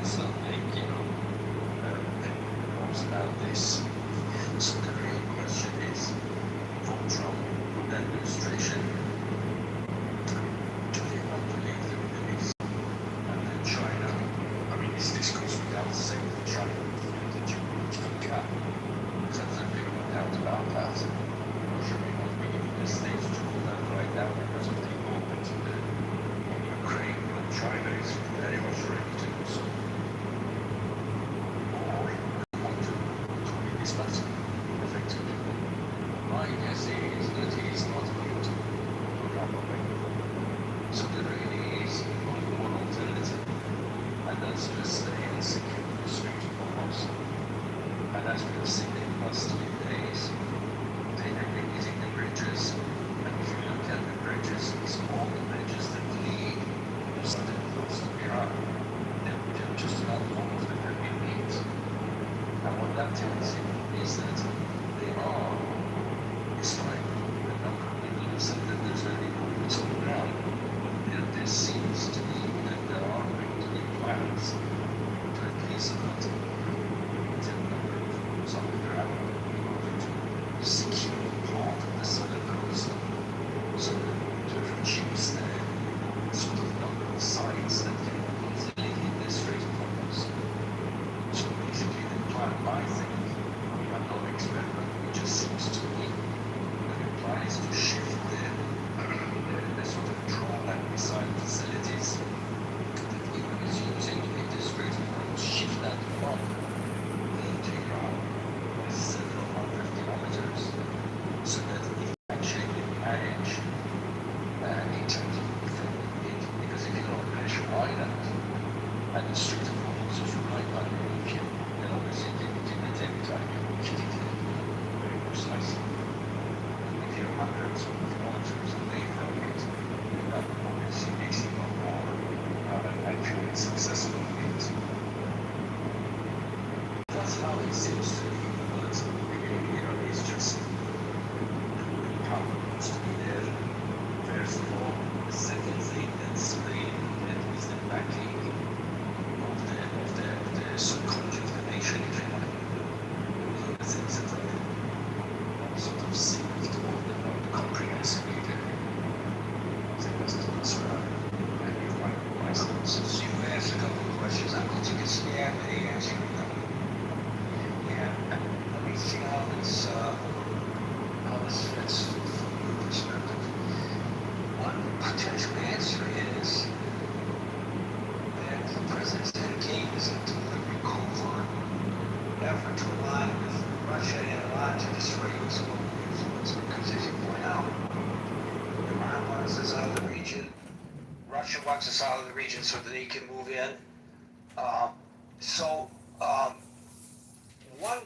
comments they'll make, about this. So the real question is, for Trump administration, do they want to leave the Middle East and then China? I mean, is this goes without saying that China will the geopolitical gap? There's absolutely no doubt about that. Russia may not be in the state to do that right now because of the involvement in Ukraine, but China is very much ready to do so. Effectively. My guess is that he is not going to run away. So there really is only one alternative, and that's to stay and secure the Strait of Hormuz. And as we have seen in the past 2 days, they have been hitting the bridges, and if you look at the bridges, it's all the bridges that lead to the southern coast of Iran. They're just about all of them have been hit. And what that tells you is that they are, despite the number of people who said that there's very little boots on the ground, there seems to be that there are going to be plans to at least put a number of boots on the ground in order to secure part of the southern coast, so that to reduce the sort of number of sites that can easily hit the Strait of Hormuz. So basically the plan, I think, I'm not an expert, but it just seems to me that the plan is to shift the sort of drone and missile facilities that Iran is using in the Strait of Hormuz, shift that from Tehran by several hundred kilometers, so that if actually they manage in terms of it, because if you're on Pressure Island and the Strait of Hormuz is right underneath you, then obviously it may take time to hit it very precisely. If you're hundreds of kilometers away from it, that obviously makes it a lot more actually successful hit. That's how it seems to be, but again, it's just the power wants to be there. First of all, the second thing that Spain is the backing of the subcontinent of the nation, if you like. Those are the things that are sort of seemed to all the non-comprehensively there. I think that's where I leave my thoughts. So you asked a couple of questions. I'm going to take a stab at answering them. Yeah, let me see how this fits from your perspective. One potential answer is that the president's dedicating is a deliberate covert effort to align with Russia and Iran to destroy U.S. global influence, because as you point out, Iran wants us out of the region, Russia wants us out of the region so that they can move in. One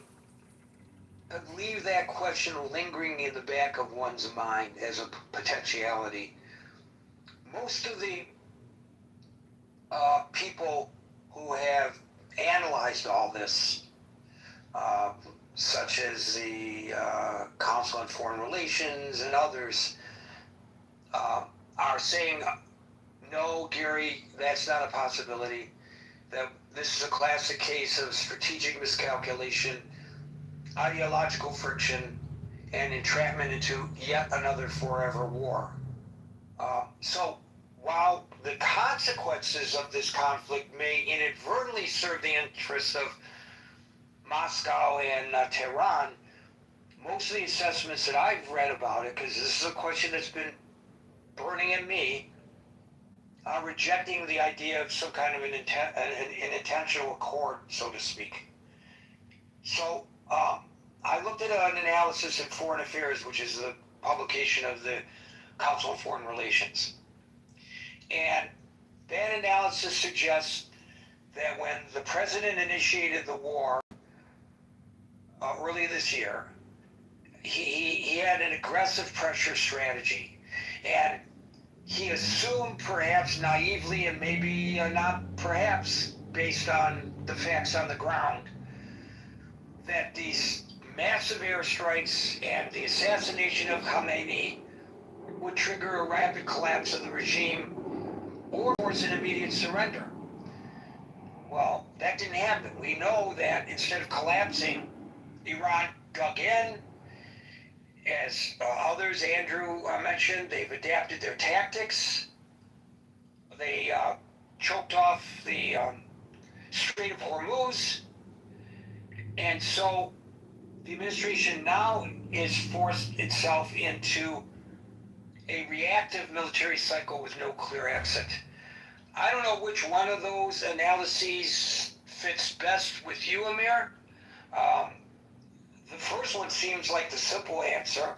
could leave that question lingering in the back of one's mind as a potentiality. Most of the people who have analyzed all this, such as the Council on Foreign Relations and others, are saying, no, Gary, that's not a possibility. That this is a classic case of strategic miscalculation, ideological friction, and entrapment into yet another forever war. So while the consequences of this conflict may inadvertently serve the interests of Moscow and Tehran, most of the assessments that I've read about it, because this is a question that's been burning at me, are rejecting the idea of some kind of an intentional accord, so to speak. So I looked at an analysis in Foreign Affairs, which is the publication of the Council on Foreign Relations. And that analysis suggests that when the president initiated the war early this year, he had an aggressive pressure strategy. And he assumed, perhaps naively, and maybe not perhaps based on the facts on the ground, that these massive airstrikes and the assassination of Khamenei would trigger a rapid collapse of the regime or force an immediate surrender. Well, that didn't happen. We know that instead of collapsing, Iran dug in. As others, Andrew mentioned, they've adapted their tactics. They choked off the Strait of Hormuz. And so the administration now is forced itself into a reactive military cycle with no clear exit. I don't know which one of those analyses fits best with you, Amir. The first one seems like the simple answer,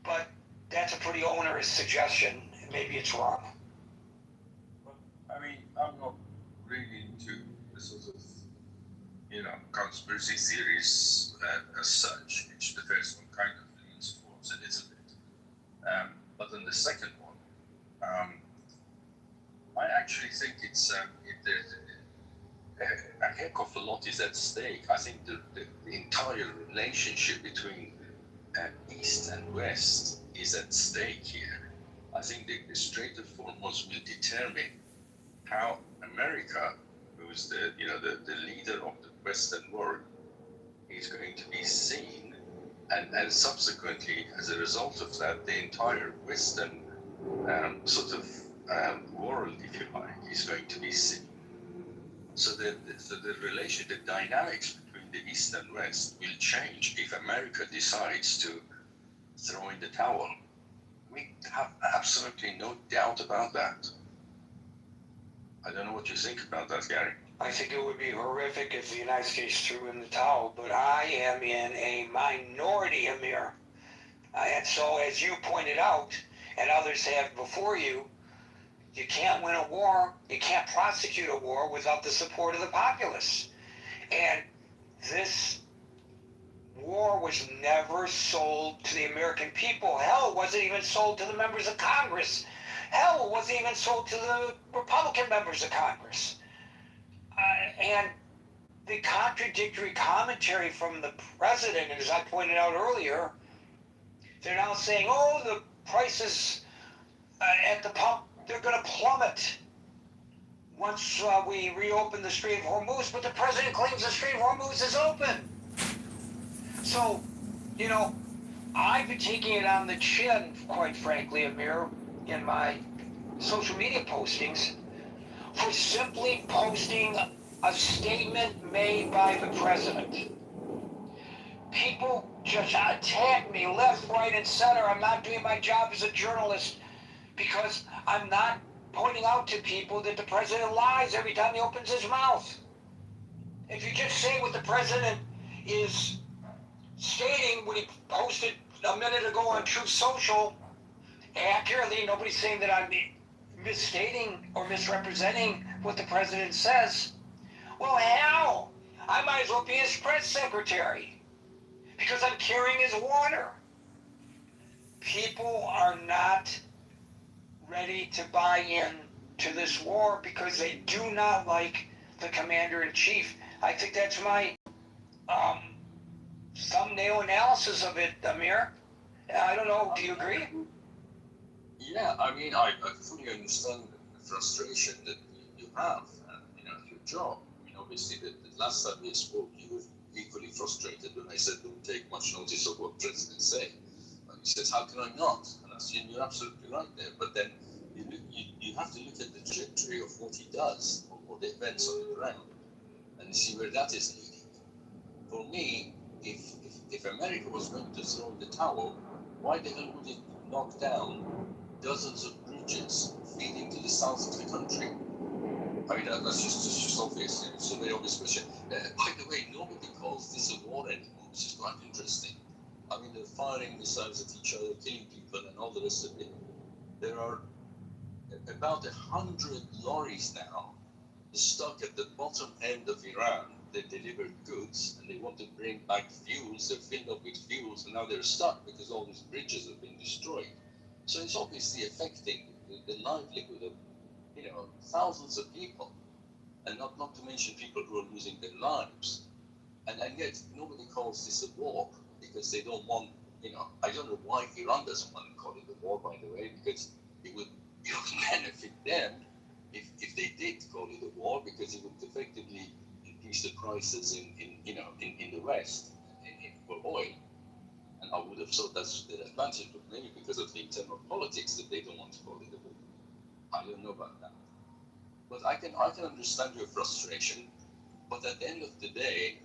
but that's a pretty onerous suggestion. Maybe it's wrong. Well, I mean, I'm not really into the sort of, conspiracy theories as such, which the first one kind of leans towards a little bit. But then the second one, I actually think it's a heck of a lot is at stake. I think the entire relationship between East and West is at stake here. I think the Strait of Hormuz will determine how America, who's the leader of the Western world, is going to be seen, and subsequently, as a result of that, the entire Western world, if you like, is going to be seen. So the relation, the dynamics between the East and West will change if America decides to throw in the towel. We have absolutely no doubt about that. I don't know what you think about that, Gary. I think it would be horrific if the United States threw in the towel, but I am in a minority, Amir. And so, as you pointed out, and others have before you, you can't win a war, you can't prosecute a war without the support of the populace. And this war was never sold to the American people. Hell, it wasn't even sold to the members of Congress. Hell, it wasn't even sold to the Republican members of Congress. And the contradictory commentary from the president, as I pointed out earlier, they're now saying, oh, the prices at the pump, they're going to plummet once we reopen the Strait of Hormuz, but the president claims the Strait of Hormuz is open. So, I've been taking it on the chin, quite frankly, Amir, in my social media postings, for simply posting a statement made by the president. People just attack me left, right, and center. I'm not doing my job as a journalist because I'm not pointing out to people that the president lies every time he opens his mouth. If you just say what the president is stating when he posted a minute ago on Truth Social accurately, nobody's saying that I'm misstating or misrepresenting what the president says. Well, hell, I might as well be his press secretary because I'm carrying his water. People are not ready to buy in to this war because they do not like the commander-in-chief. I think that's my thumbnail analysis of it, Amir. I don't know, do you agree? Yeah, I mean, I fully understand the frustration that you have, your job. I mean, obviously, the last time we spoke, you were equally frustrated when I said don't take much notice of what presidents say. And you said, how can I not? And you're absolutely right there. But then you have to look at the trajectory of what he does or the events on the ground and see where that is leading. For me, if America was going to throw in the towel, why the hell would it knock down dozens of bridges feeding to the south of the country? I mean, that's just obvious. It's a very obvious question. By the way, nobody calls this a war anymore, which is quite interesting. I mean, they're firing missiles at each other, killing people, and all the rest of it. There are about 100 lorries now stuck at the bottom end of Iran. They delivered goods, and they want to bring back fuels. They're filled up with fuels, and now they're stuck because all these bridges have been destroyed. So it's obviously affecting the livelihood of thousands of people, and not to mention people who are losing their lives. And yet nobody calls this a war because they don't want, I don't know why Iran doesn't want to call it a war, by the way, because it would benefit them if they did call it a war, because it would effectively prices in the West for oil. And I would have thought that's the advantage, but maybe because of the internal politics that they don't want to go to the war. I don't know about that. But I can understand your frustration. But at the end of the day,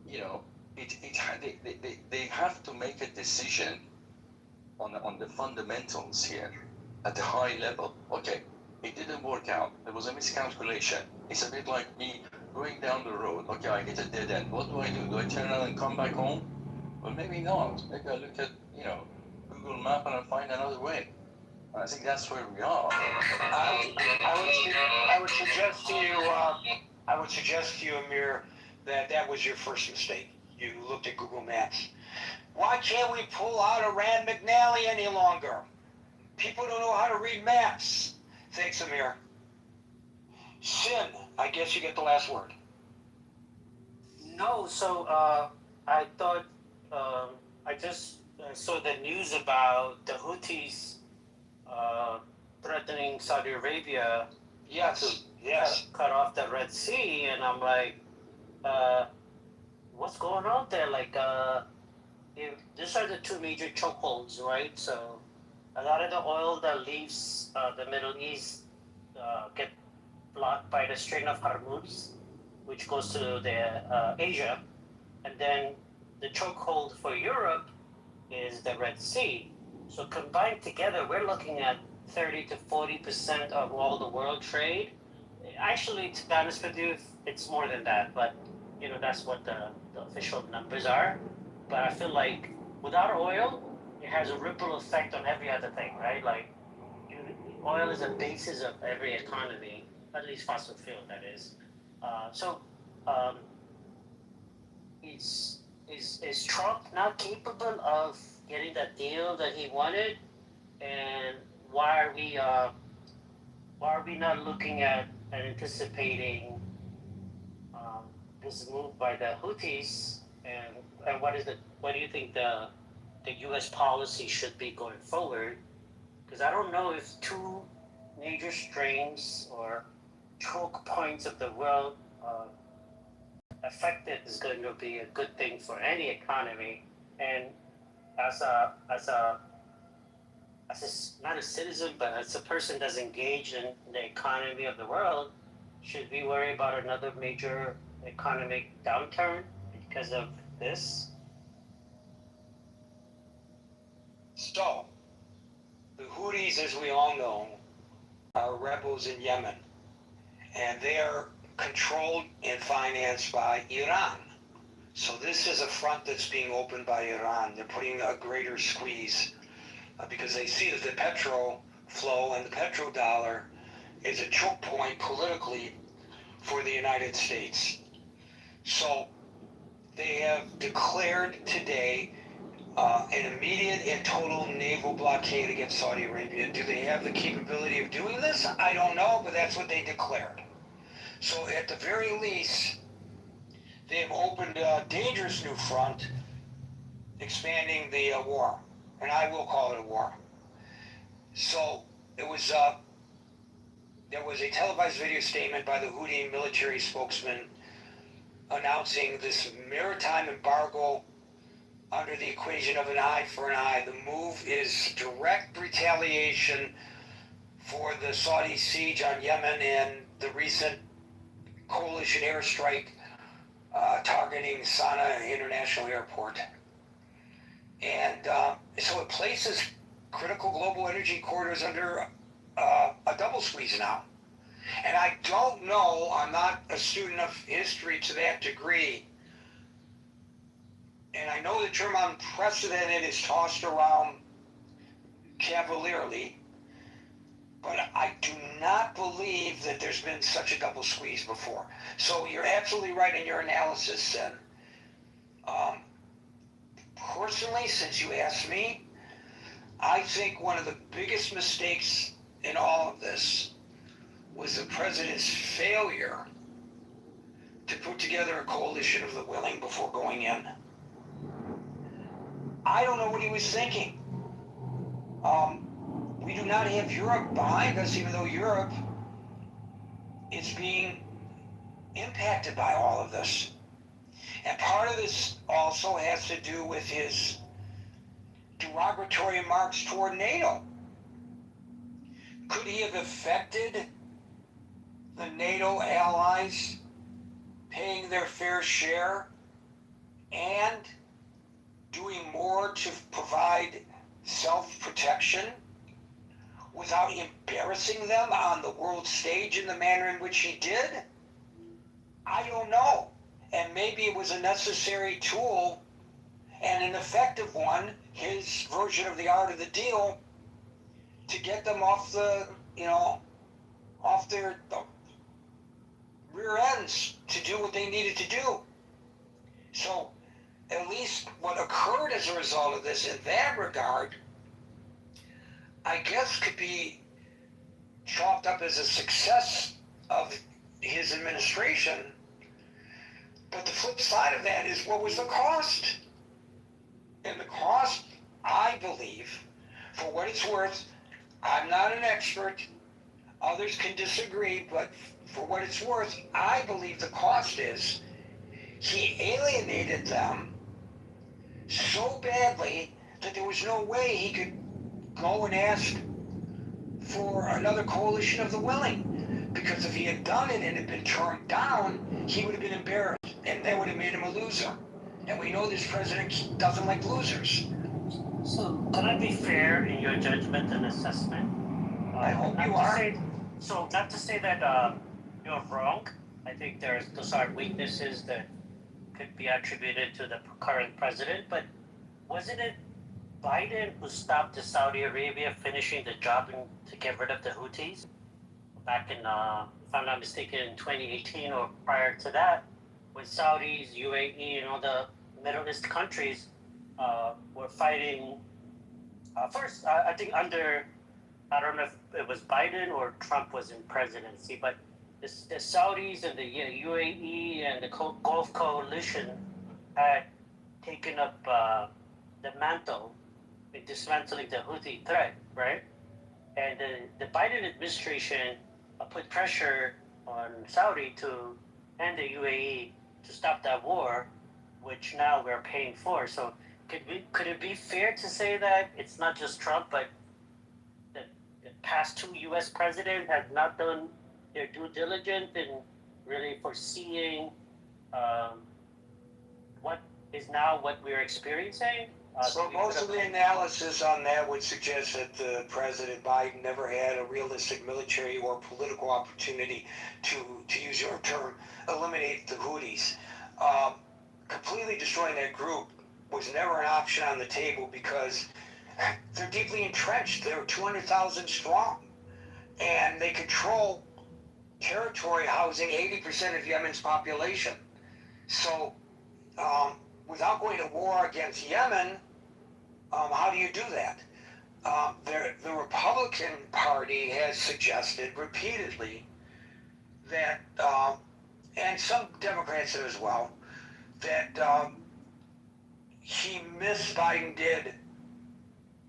you know, they have to make a decision on the fundamentals here at the high level. Okay, it didn't work out. There was a miscalculation. It's a bit like me going down the road. Okay, I hit a dead end. What do? Do I turn around and come back home? Well, maybe not. Maybe I look at, Google Map and I find another way. And I think that's where we are. I would suggest to you, Amir, that was your first mistake. You looked at Google Maps. Why can't we pull out a Rand McNally any longer? People don't know how to read maps. Thanks, Amir. Sin, I guess you get the last word. No, so I thought I just saw the news about the Houthis threatening Saudi Arabia Yes. cut off the Red Sea, and I'm like, what's going on there? Like, these are the two major chokeholds, right? So a lot of the oil that leaves the Middle East get blocked by the Strait of Hormuz, which goes to the Asia, and then the chokehold for Europe is the Red Sea. So combined together, we're looking at 30 to 40% of all the world trade. Actually, to be honest with you, it's more than that, but that's what the official numbers are. But I feel like without oil, it has a ripple effect on every other thing, right? Like, oil is the basis of every economy, at least fossil fuel, that is. So, is Trump not capable of getting that deal that he wanted? And why are we not looking at and anticipating this move by the Houthis? And what do you think the U.S. policy should be going forward? Because I don't know if two major strains or choke points of the world affected is going to be a good thing for any economy. And as not a citizen, but as a person that's engaged in the economy of the world, should we worry about another major economic downturn because of this? So, the Houthis, as we all know, are rebels in Yemen, and they are controlled and financed by Iran. So this is a front that's being opened by Iran. They're putting a greater squeeze because they see that the petro flow and the petrodollar is a choke point politically for the United States. So they have declared today an immediate and total naval blockade against Saudi Arabia. Do they have the capability of doing this? I don't know, but that's what they declared. So at the very least, they've opened a dangerous new front, expanding the war, and I will call it a war. So there was a televised video statement by the Houthi military spokesman announcing this maritime embargo under the equation of an eye for an eye. The move is direct retaliation for the Saudi siege on Yemen and the recent coalition airstrike targeting Sana'a International Airport. And so it places critical global energy corridors under a double squeeze now. And I don't know, I'm not a student of history to that degree, and I know the term unprecedented is tossed around cavalierly, but I do not believe that there's been such a double squeeze before. So you're absolutely right in your analysis, Sen. Personally, since you asked me, I think one of the biggest mistakes in all of this was the president's failure to put together a coalition of the willing before going in. I don't know what he was thinking. We do not have Europe behind us, even though Europe is being impacted by all of this. And part of this also has to do with his derogatory remarks toward NATO. Could he have affected the NATO allies paying their fair share and doing more to provide self-protection without embarrassing them on the world stage in the manner in which he did? I don't know. And maybe it was a necessary tool and an effective one, his version of the art of the deal, to get them off the, off their rear ends to do what they needed to do. So at least what occurred as a result of this in that regard, I guess could be chalked up as a success of his administration. But the flip side of that is, what was the cost? And the cost, I believe, for what it's worth, I'm not an expert, others can disagree, but for what it's worth, I believe the cost is he alienated them so badly that there was no way he could go and ask for another coalition of the willing. Because if he had done it and had been turned down, he would have been embarrassed, and that would have made him a loser. And we know this president doesn't like losers. So, can I be fair in your judgment and assessment? I hope not you to are. Not to say that you're wrong. I think those are weaknesses that could be attributed to the current president. But wasn't it Biden who stopped the Saudi Arabia finishing the job to get rid of the Houthis back in, if I'm not mistaken, in 2018 or prior to that, when Saudis, UAE, and all the Middle East countries were fighting. First, I think under, I don't know if it was Biden or Trump was in presidency, but the Saudis and the UAE and the Gulf Coalition had taken up the mantle in dismantling the Houthi threat, right? And the Biden administration put pressure on Saudi to and the UAE to stop that war, which now we're paying for. So could it be fair to say that it's not just Trump, but the past two U.S. presidents have not done their due diligence in really foreseeing what is now what we're experiencing? So most of the analysis on that would suggest that President Biden never had a realistic military or political opportunity to use your term, eliminate the Houthis. Completely destroying that group was never an option on the table because they're deeply entrenched. They're 200,000 strong, and they control territory housing 80% of Yemen's population. So without going to war against Yemen, how do you do that? The Republican Party has suggested repeatedly that, and some Democrats have as well, that Biden did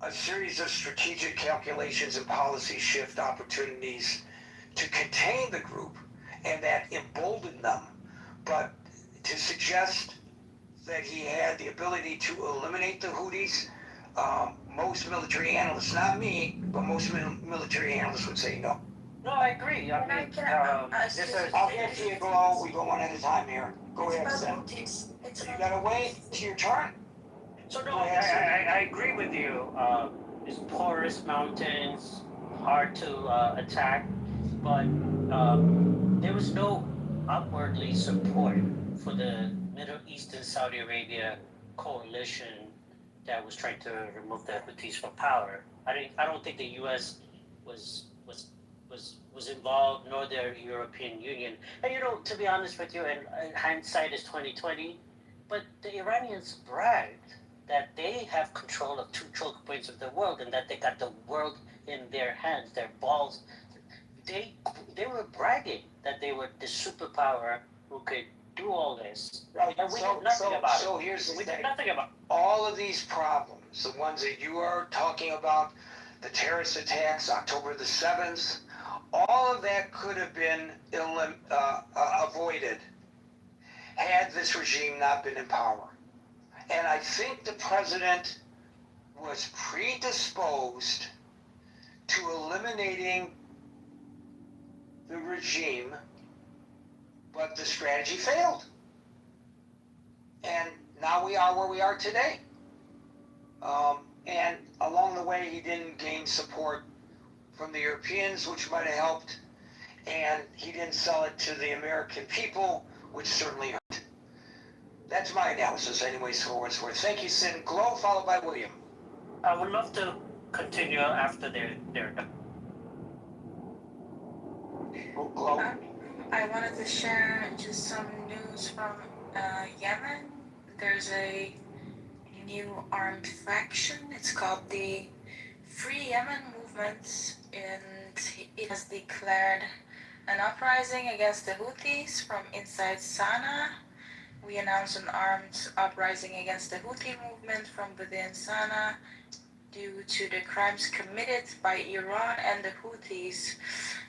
a series of strategic calculations and policy shift opportunities to contain the group, and that emboldened them. But to suggest that he had the ability to eliminate the Houthis, most military analysts, not me, but most military analysts would say no. No, I agree. I mean, I'll get to you, Glow. We go one at a time here. Go ahead, Sam. You gotta wait till your turn. So no, I agree with you. It's porous mountains, hard to attack, but there was no upwardly support for the Middle East and Saudi Arabia coalition that was trying to remove the Houthis from power. I don't think the U.S. was involved, nor the European Union. And to be honest with you, and hindsight is 20/20, but the Iranians bragged that they have control of 2 choke points of the world and that they got the world in their hands, their balls. They were bragging that they were the superpower who could do all this. Right. And we did nothing about it. So here's the We thing. did nothing about it. All of these problems, the ones that you are talking about, the terrorist attacks, October the 7th, all of that could have been avoided avoided had this regime not been in power. And I think the president was predisposed to eliminating the regime, but the strategy failed. And now we are where we are today. And along the way, he didn't gain support from the Europeans, which might have helped. And he didn't sell it to the American people, which certainly hurt. That's my analysis, anyways, for what it's worth. Thank you, Sid. Glow, followed by William. I would love to continue after they're done. Glow. I wanted to share just some news from Yemen. There's a new armed faction. It's called the Free Yemen Movement, and it has declared an uprising against the Houthis from inside Sana'a. We announced an armed uprising against the Houthi movement from within Sana'a due to the crimes committed by Iran and the Houthis.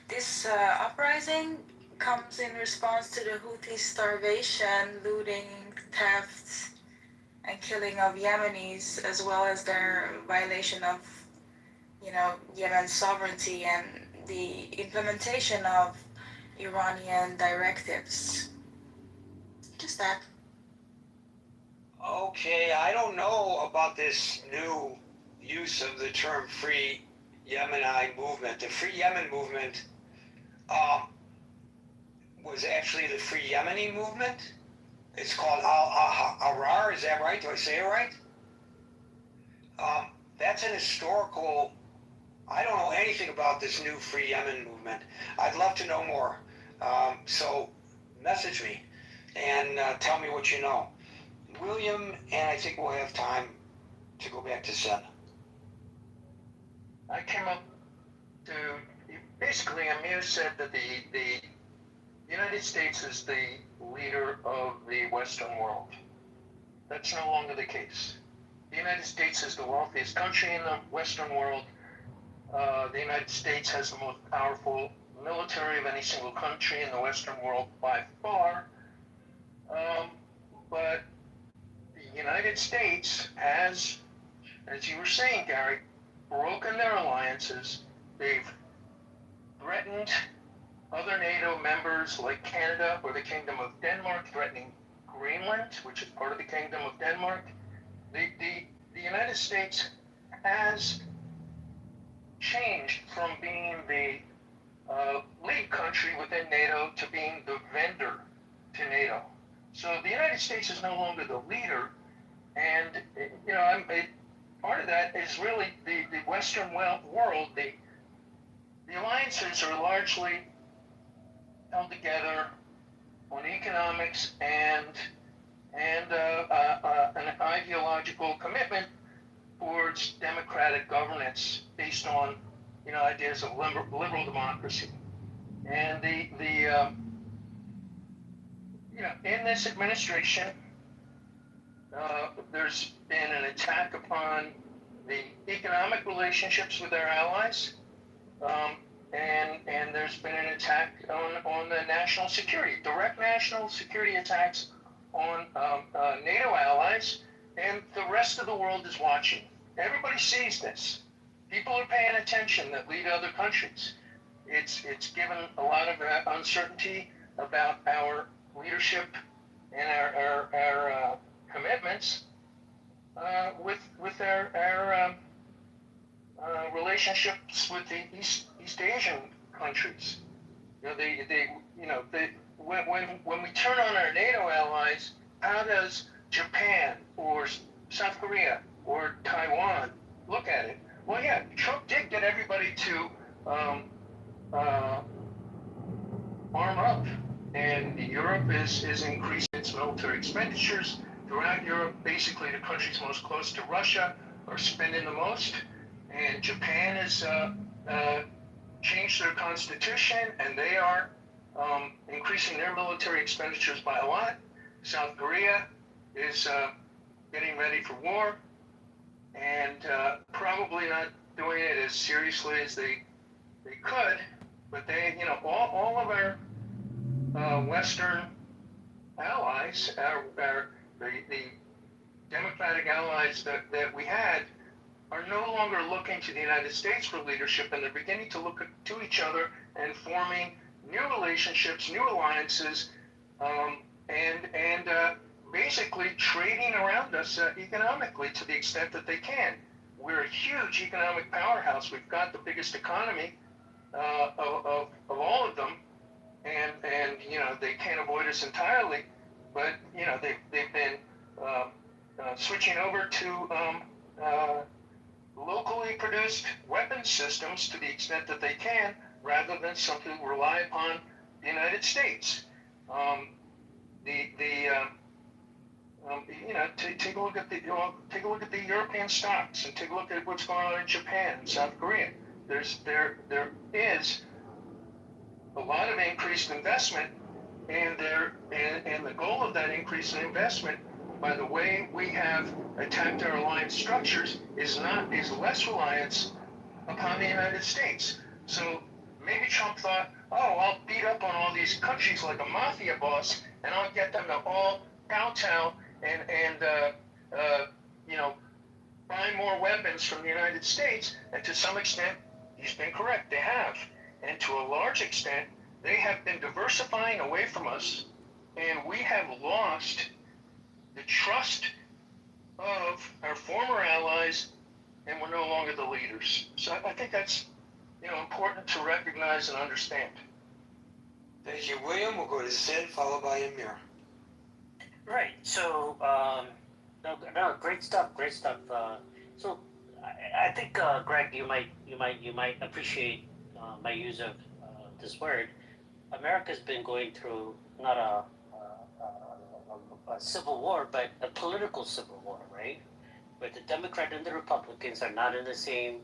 This uprising comes in response to the Houthi starvation, looting, theft, and killing of Yemenis, as well as their violation of, Yemen's sovereignty and the implementation of Iranian directives. Just that. Okay, I don't know about this new use of the term Free Yemeni movement. The Free Yemen movement was actually the Free Yemeni movement. It's called Al-Ahrar, is that right? Do I say it right? That's an historical... I don't know anything about this new Free Yemen movement. I'd love to know more. So message me and tell me what you know. William, and I think we'll have time to go back to Sen. I came up to, basically Amir said that the United States is the leader of the Western world. That's no longer the case. The United States is the wealthiest country in the Western world. The United States has the most powerful military of any single country in the Western world by far. But the United States has, as you were saying, Gary, broken their alliances. They've threatened other NATO members like Canada or the Kingdom of Denmark, threatening Greenland, which is part of the Kingdom of Denmark. The United States has changed from being the lead country within NATO to being the vendor to NATO. So the United States is no longer the leader, and part of that is really the Western world. The alliances are largely held together on economics and an ideological commitment towards democratic governance based on ideas of liberal democracy. And in this administration, there's been an attack upon the economic relationships with our allies, and there's been an attack on the national security, direct national security attacks on NATO allies, and the rest of the world is watching. Everybody sees this. People are paying attention that lead other countries. It's given a lot of uncertainty about our leadership and our commitments with our relationships with the East Asian countries. When we turn on our NATO allies, how does Japan or South Korea or Taiwan look at it? Well, yeah, Trump did get everybody to arm up, and Europe is increasing its military expenditures. Throughout Europe, basically the countries most close to Russia are spending the most, and Japan has changed their constitution, and they are increasing their military expenditures by a lot. South Korea is getting ready for war, and probably not doing it as seriously as they could, but they, all of our Western allies, the democratic allies that we had, are no longer looking to the United States for leadership, and they're beginning to look to each other and forming new relationships, new alliances, and basically trading around us economically to the extent that they can. We're a huge economic powerhouse. We've got the biggest economy of all of them, and they can't avoid us entirely, but they've been switching over to locally produced weapon systems to the extent that they can, rather than simply rely upon the United States. Take a look at the European stocks, and take a look at what's going on in Japan and South Korea. There is a lot of increased investment, and the goal of that increase in investment, by the way we have attacked our alliance structures, is less reliance upon the United States. So maybe Trump thought, oh, I'll beat up on all these countries like a mafia boss, and I'll get them to all kowtow and buy more weapons from the United States. And to some extent, he's been correct. They have. And to a large extent, they have been diversifying away from us, and we have lost the trust of our former allies, and we're no longer the leaders. So I think that's important to recognize and understand. Thank you, William. We'll go to Sid, followed by Amir. Right. So, no, great stuff. Great stuff. So, I think, Greg, you might appreciate my use of this word. America's been going through not a civil war, but a political civil war, right? Where the Democrats and the Republicans are not on the same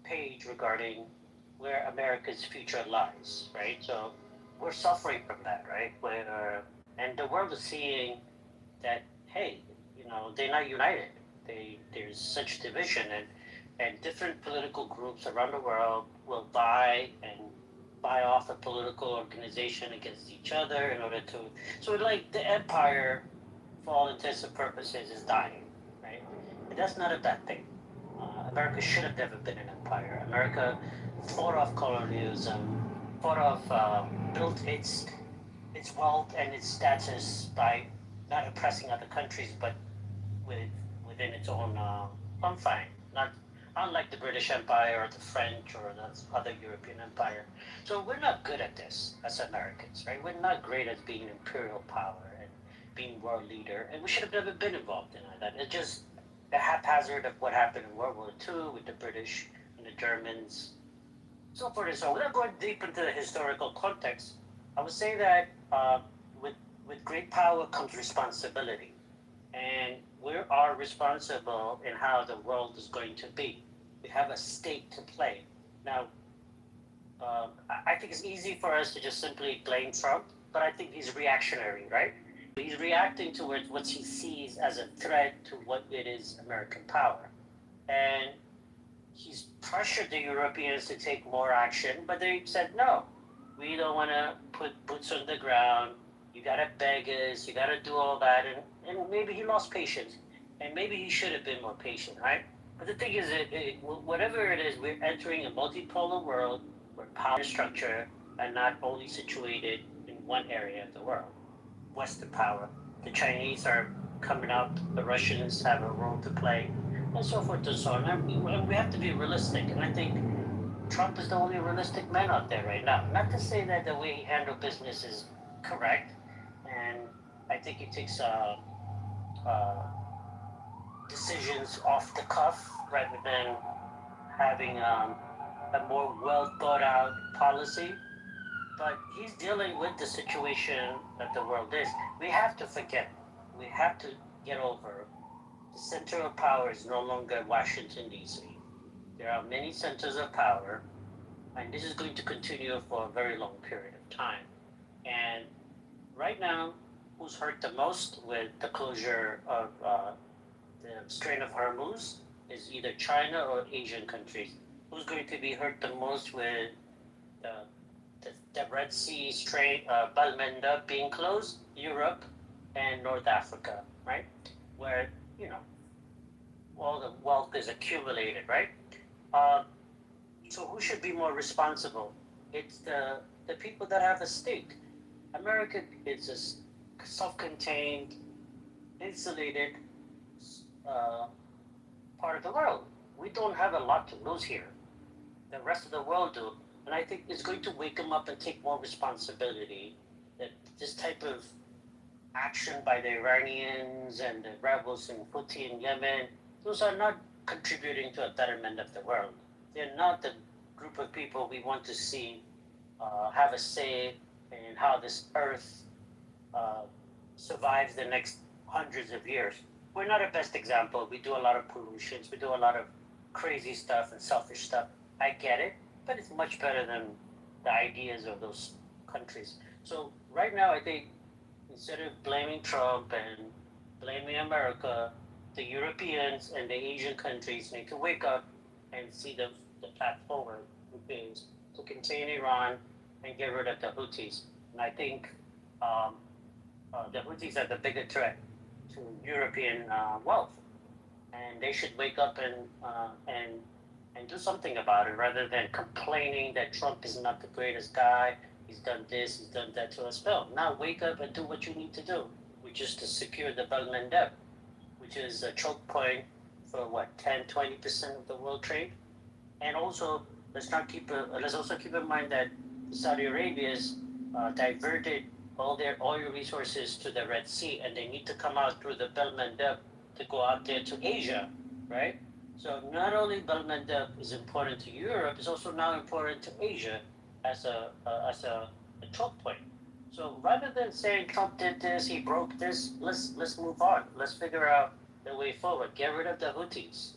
page regarding where America's future lies, right? So we're suffering from that, right? And the world is seeing that, hey, they're not united. There's such division, and different political groups around the world will buy off a political organization against each other in order to. So like the empire, for all intents and purposes, is dying, right? And that's not a bad thing. America should have never been an empire. America fought off colonialism, built its wealth and its status by not oppressing other countries, but within its own confine. Not unlike the British Empire or the French or the other European empire. So we're not good at this as Americans, right? We're not great at being imperial power and being world leader, and we should have never been involved in that. It's just the haphazard of what happened in World War II with the British and the Germans, so forth and so on. Without going deep into the historical context, I would say that with great power comes responsibility, and we are responsible in how the world is going to be. We have a stake to play. Now, I think it's easy for us to just simply blame Trump, but I think he's reactionary, right? He's reacting towards what he sees as a threat to what it is American power. And he's pressured the Europeans to take more action, but they said, no, we don't want to put boots on the ground. You got to beg us, you got to do all that. And maybe he lost patience, and maybe he should have been more patient, right? But the thing is, whatever it is, we're entering a multipolar world where power and structure are not only situated in one area of the world. Western power. The Chinese are coming up, the Russians have a role to play, and so forth and so on. And we have to be realistic, and I think Trump is the only realistic man out there right now. Not to say that the way he handled business is correct, and I think he takes decisions off the cuff rather than having a more well thought out policy. But he's dealing with the situation that the world is. We have to forget. We have to get over. The center of power is no longer Washington, D.C. There are many centers of power, and this is going to continue for a very long period of time. And right now, who's hurt the most with the closure of the Strait of Hormuz is either China or Asian countries. Who's going to be hurt the most with the the Red Sea Strait, Balmenda being closed, Europe and North Africa, right? Where, you know, all the wealth is accumulated, right? Uh, so who should be more responsible? It's the people that have a stake. America is a self-contained, insulated uh, part of the world. We don't have a lot to lose here. The rest of the world do. And I think it's going to wake them up and take more responsibility that this type of action by the Iranians and the rebels in Houthi in Yemen, those are not contributing to a betterment of the world. They're not the group of people we want to see have a say in how this earth uh, survives the next hundreds of years. We're not a best example. We do a lot of pollutions. We do a lot of crazy stuff and selfish stuff. I get it, but it's much better than the ideas of those countries. So right now, I think instead of blaming Trump and blaming America, the Europeans and the Asian countries need to wake up and see the path forward, which is to contain Iran and get rid of the Houthis. And I think um, the Houthis are the bigger threat to European wealth, and they should wake up and do something about it rather than complaining that Trump is not the greatest guy. He's done this, he's done that to us. No, now wake up and do what you need to do, which is to secure the Belt and Road, which is a choke point for what 10-20% of the world trade. And also, let's also keep in mind that Saudi Arabia's diverted all their oil resources to the Red Sea, and they need to come out through the Bab el-Mandeb to go out there to Asia, right? So not only Bab el-Mandeb is important to Europe, it's also now important to Asia as a choke point. So rather than saying Trump did this, he broke this, let's move on. Let's figure out the way forward. Get rid of the Houthis.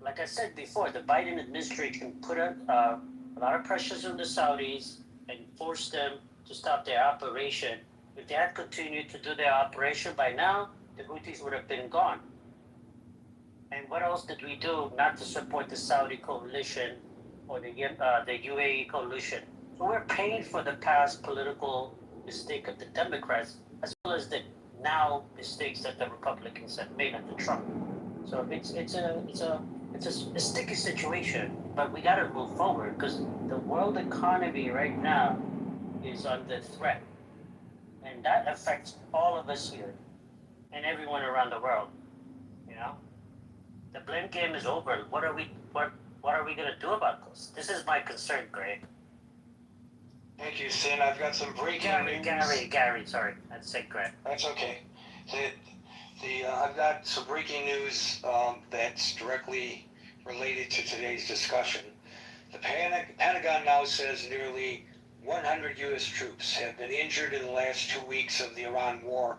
Like I said before, the Biden administration put a lot of pressures on the Saudis and forced them to stop their operation. If they had continued to do their operation by now, the Houthis would have been gone. And what else did we do not to support the Saudi coalition or the UAE coalition? So we're paying for the past political mistake of the Democrats, as well as the now mistakes that the Republicans have made under Trump. So it's a sticky situation, but we got to move forward because the world economy right now is under threat, and that affects all of us here and everyone around the world. You know, the blame game is over. What are we going to do about this? This is my concern, Greg. Thank you, Sin. I've got some breaking news. Gary, sorry, I'd say Greg. That's okay. I've got some breaking news that's directly related to today's discussion. The Pentagon now says nearly 100 U.S. troops have been injured in the last 2 weeks of the Iran war.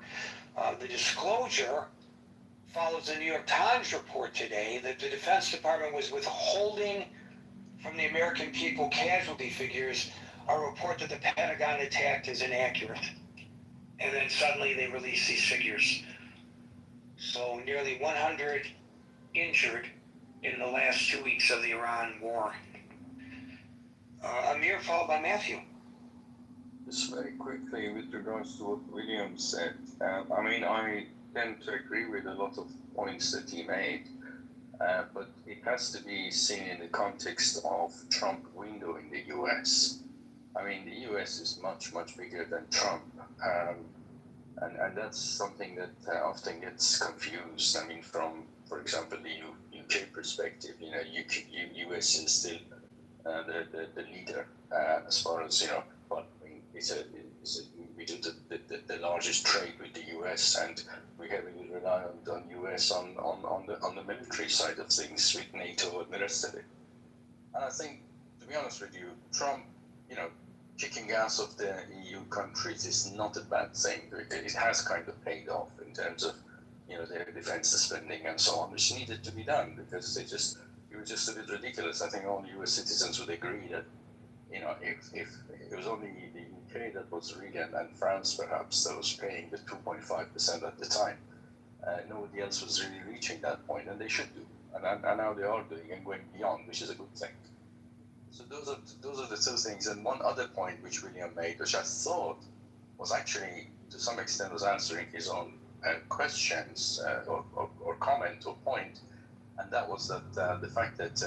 The disclosure follows the New York Times report today that the Defense Department was withholding from the American people casualty figures, a report that the Pentagon attacked is inaccurate. And then suddenly they release these figures. So nearly 100 injured in the last 2 weeks of the Iran war. Amir, followed by Matthew. Just very quickly with regards to what William said. I tend to agree with a lot of points that he made, but it has to be seen in the context of Trump window in the U.S. The U.S. is much, much bigger than Trump, and that's something that often gets confused. From, for example, the UK perspective, U.S. is still the leader as far as but we do the largest trade with the U.S. and we heavily rely on U.S. on the military side of things with NATO and the rest of it. And I think, to be honest with you, Trump, kicking gas off the EU countries is not a bad thing. It has kind of paid off in terms of their defense spending and so on, which needed to be done because it was just a bit ridiculous. I think all U.S. citizens would agree that if it was only the UK that was really, and France perhaps, that was paying the 2.5% at the time. Nobody else was really reaching that point, and they should do. And now they are doing and going beyond, which is a good thing. So those are the two things. And one other point which William made, which I thought was actually to some extent was answering his own questions or comment or point, and that was that the fact that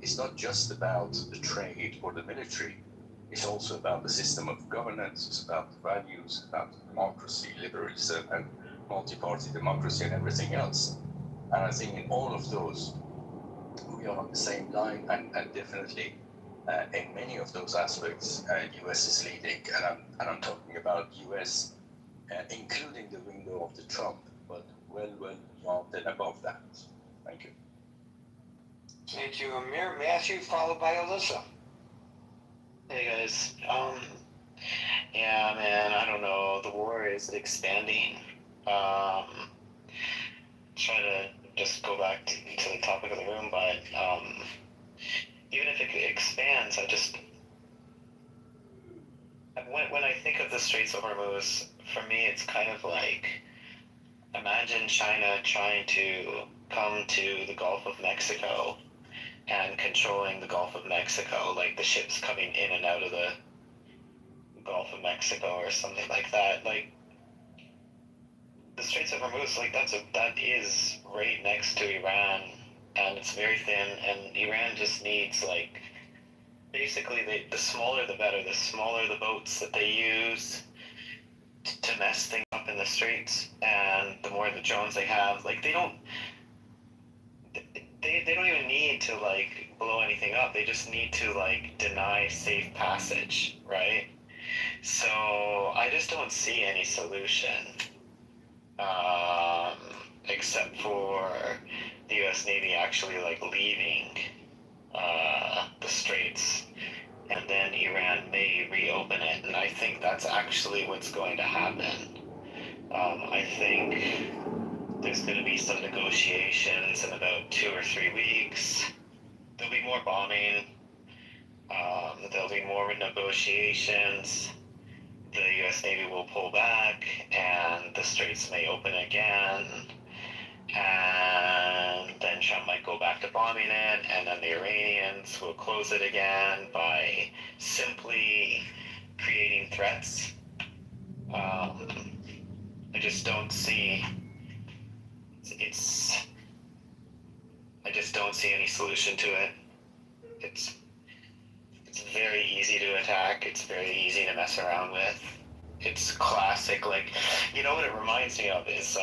it's not just about the trade or the military. It's also about the system of governance. It's about the values, about democracy, liberalism, and multi-party democracy, and everything else. And I think in all of those, we are on the same line, and definitely in many of those aspects, US is leading, and I'm talking about US, including the window of the Trump, but well beyond and above that. Thank you. Thank you, Amir. Matthew, followed by Alyssa. Hey guys. Yeah, man, I don't know. The war is expanding. Try to just go back to the topic of the room, but even if it expands, when I think of the Straits of Hormuz, for me, it's kind of like, imagine China trying to come to the Gulf of Mexico and controlling the Gulf of Mexico, like the ships coming in and out of the Gulf of Mexico or something like that. Like, the Straits of Hormuz, like, that is right next to Iran, and it's very thin, and Iran just needs, like, basically, the smaller the better. The smaller the boats that they use to mess things up in the straits, and the more the drones they have, like, they don't even need to, like, blow anything up. They just need to, like, deny safe passage, right? So I just don't see any solution, except for the U.S. Navy actually, like, leaving the straits, and then Iran may reopen it, and I think that's actually what's going to happen. I think there's going to be some negotiations in about 2 or 3 weeks. There'll be more bombing. There'll be more negotiations. The U.S. Navy will pull back, and the straits may open again. And then Trump might go back to bombing it, and then the Iranians will close it again by simply creating threats. I just don't see I just don't see any solution to it. It's very easy to attack. It's very easy to mess around with. It's classic, like, you know what it reminds me of is,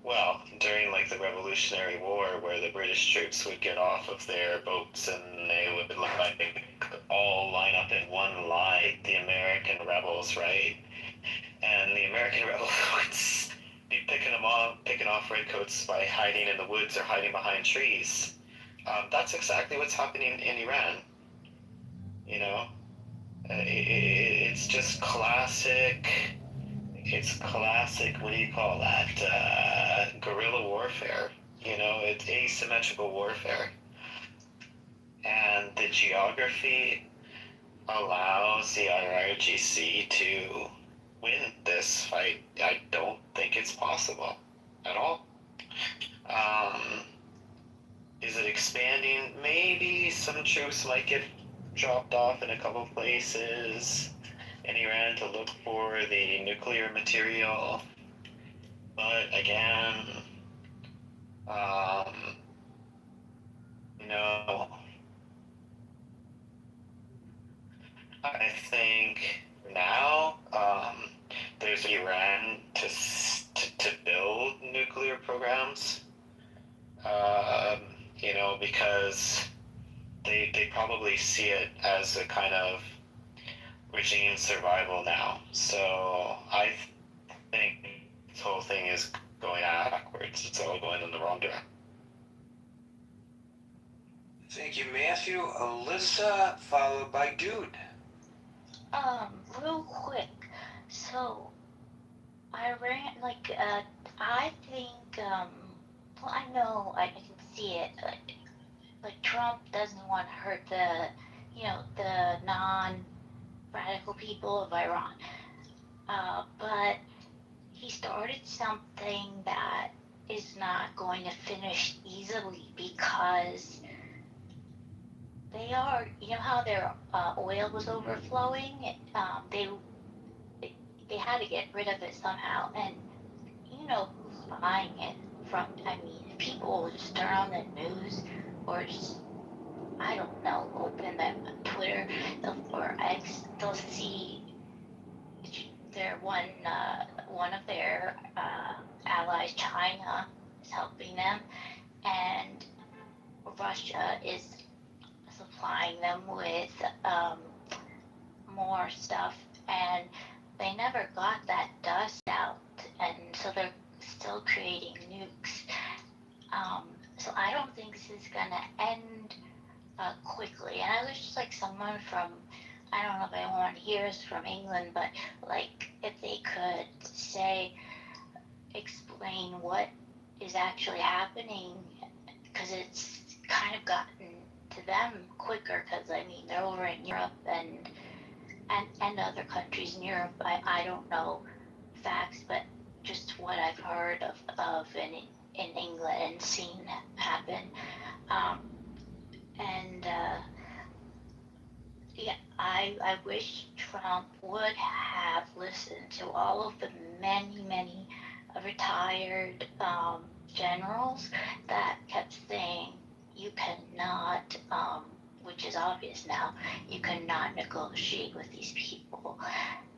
well, during, like, the Revolutionary War, where the British troops would get off of their boats and they would, like, all line up in one line, the American rebels, right? And the American rebels would be picking off redcoats by hiding in the woods or hiding behind trees. That's exactly what's happening in Iran. You know, it's just classic. It's classic. What do you call that? Guerrilla warfare. You know, it's asymmetrical warfare, and the geography allows the IRGC to win this fight. I don't think it's possible at all. Is it expanding? Maybe some troops might get dropped off in a couple places in Iran to look for the nuclear material. But again, you know, I think now there's Iran to build nuclear programs, you know, because they probably see it as a kind of regime survival now. So I think this whole thing is going backwards. It's all going in the wrong direction. Thank you, Matthew. Alyssa, followed by Dude. Real quick. So, I think, well, I know I can see it, but Trump doesn't want to hurt the non-radical people of Iran. But he started something that is not going to finish easily because they are, you know how their oil was overflowing? They had to get rid of it somehow, and you know who's buying it from? I mean, if people just turn on the news or just, I don't know, open their Twitter or X, they'll see their one of their allies, China, is helping them, and Russia is supplying them with more stuff, and they never got that dust out, and so they're still creating nukes. So I don't think this is gonna end quickly. And I wish like someone from, I don't know if anyone here is from England, but like if they could explain what is actually happening, because it's kind of gotten to them quicker. Because I mean they're over in Europe and other countries in Europe. I don't know facts, but just what I've heard of in England and seen happen. And yeah, I wish Trump would have listened to all of the many retired generals that kept saying you cannot, which is obvious now, you cannot negotiate with these people.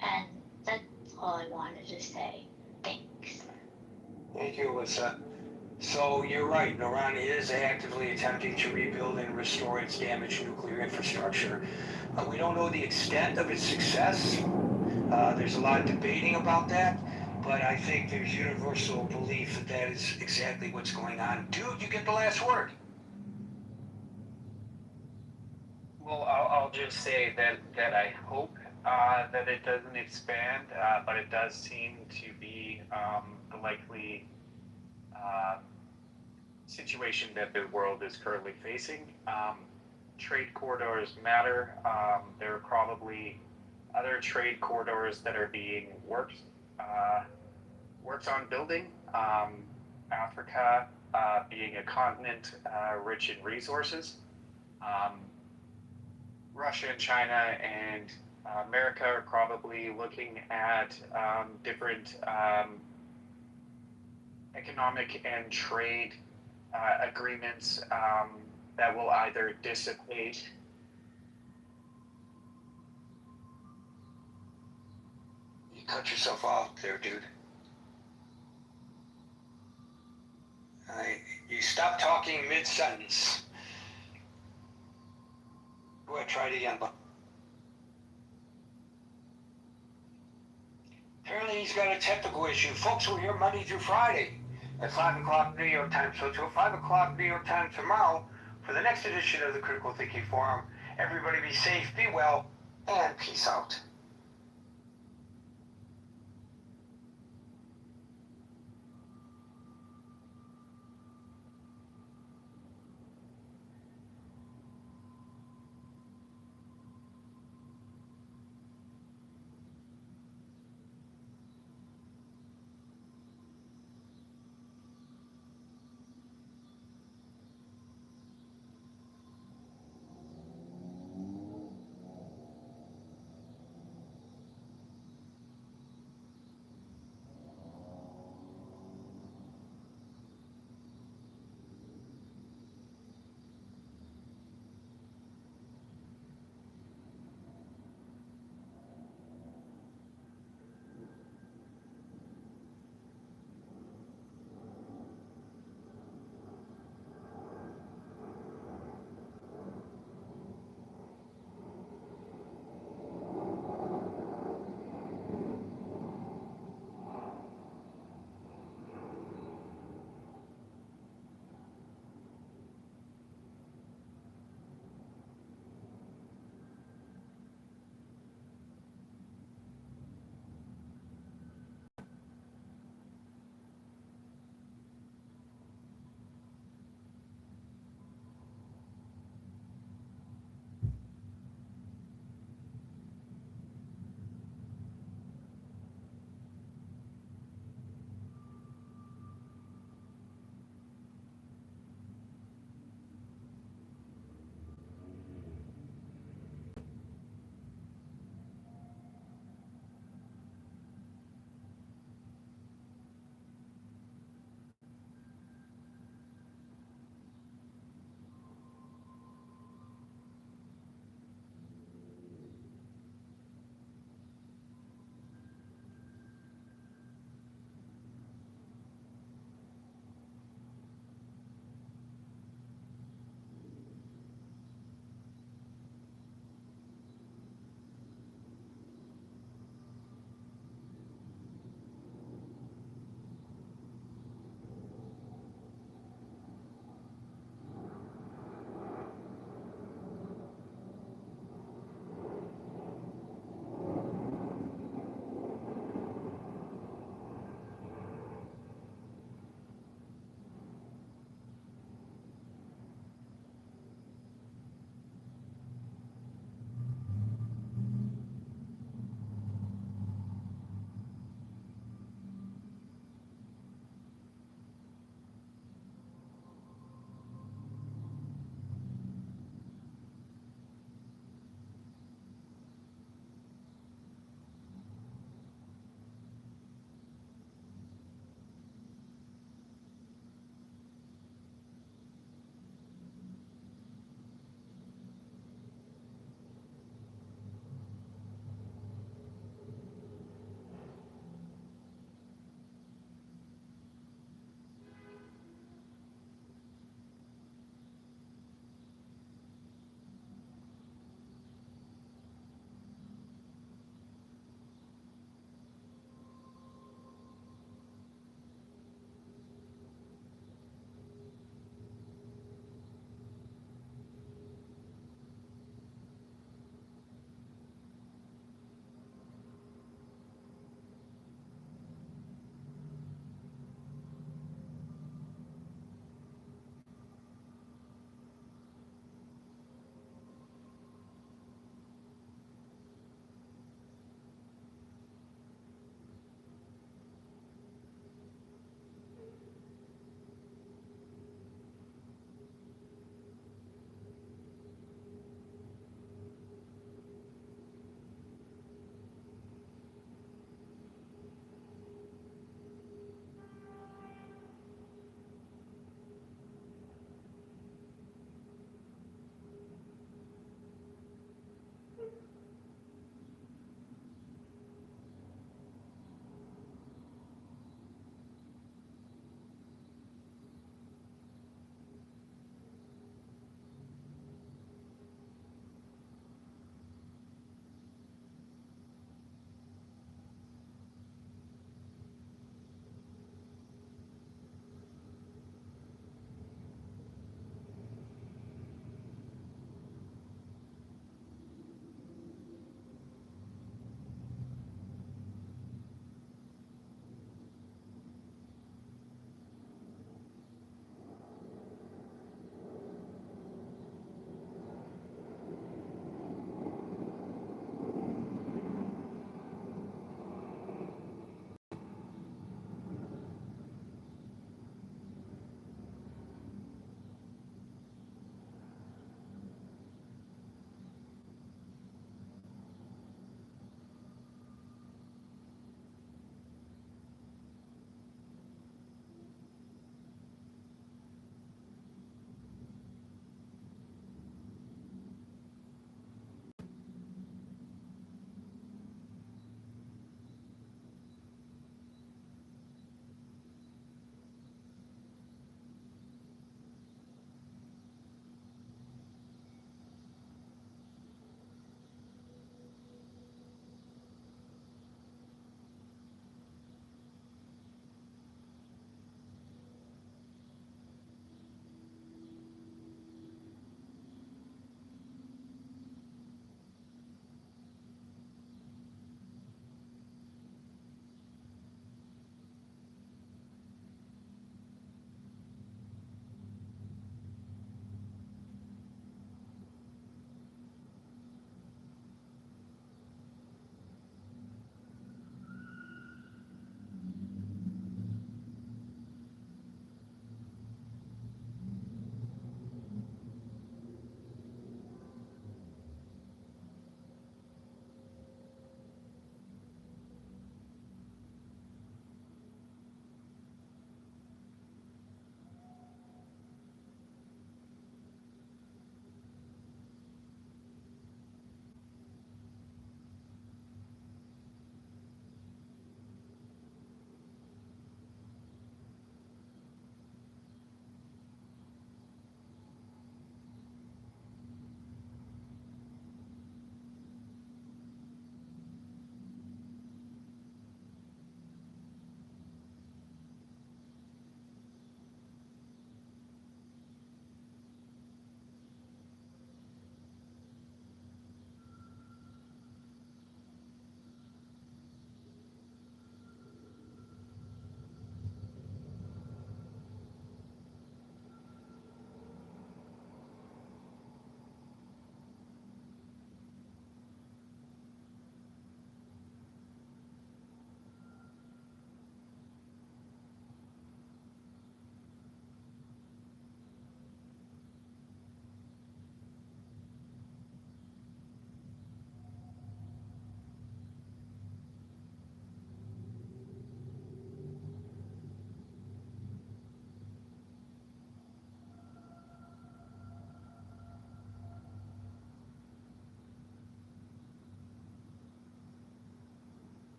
And that's all I wanted to say. Thanks. Thank you, Alyssa. So you're right, Iran is actively attempting to rebuild and restore its damaged nuclear infrastructure. We don't know the extent of its success. There's a lot of debating about that, but I think there's universal belief that that is exactly what's going on. Dude, you get the last word. Well, I'll just say that I hope that it doesn't expand, but it does seem to be the likely situation that the world is currently facing. Trade corridors matter. There are probably other trade corridors that are being worked on building. Africa being a continent rich in resources. Russia and China and America are probably looking at different economic and trade agreements that will either dissipate. You cut yourself off there, dude. You stop talking mid-sentence. Go ahead, try it again. Apparently he's got a technical issue. Folks, we're here Monday through Friday at 5 o'clock New York time. So till 5 o'clock New York time tomorrow for the next edition of the Critical Thinking Forum. Everybody be safe, be well, and peace out.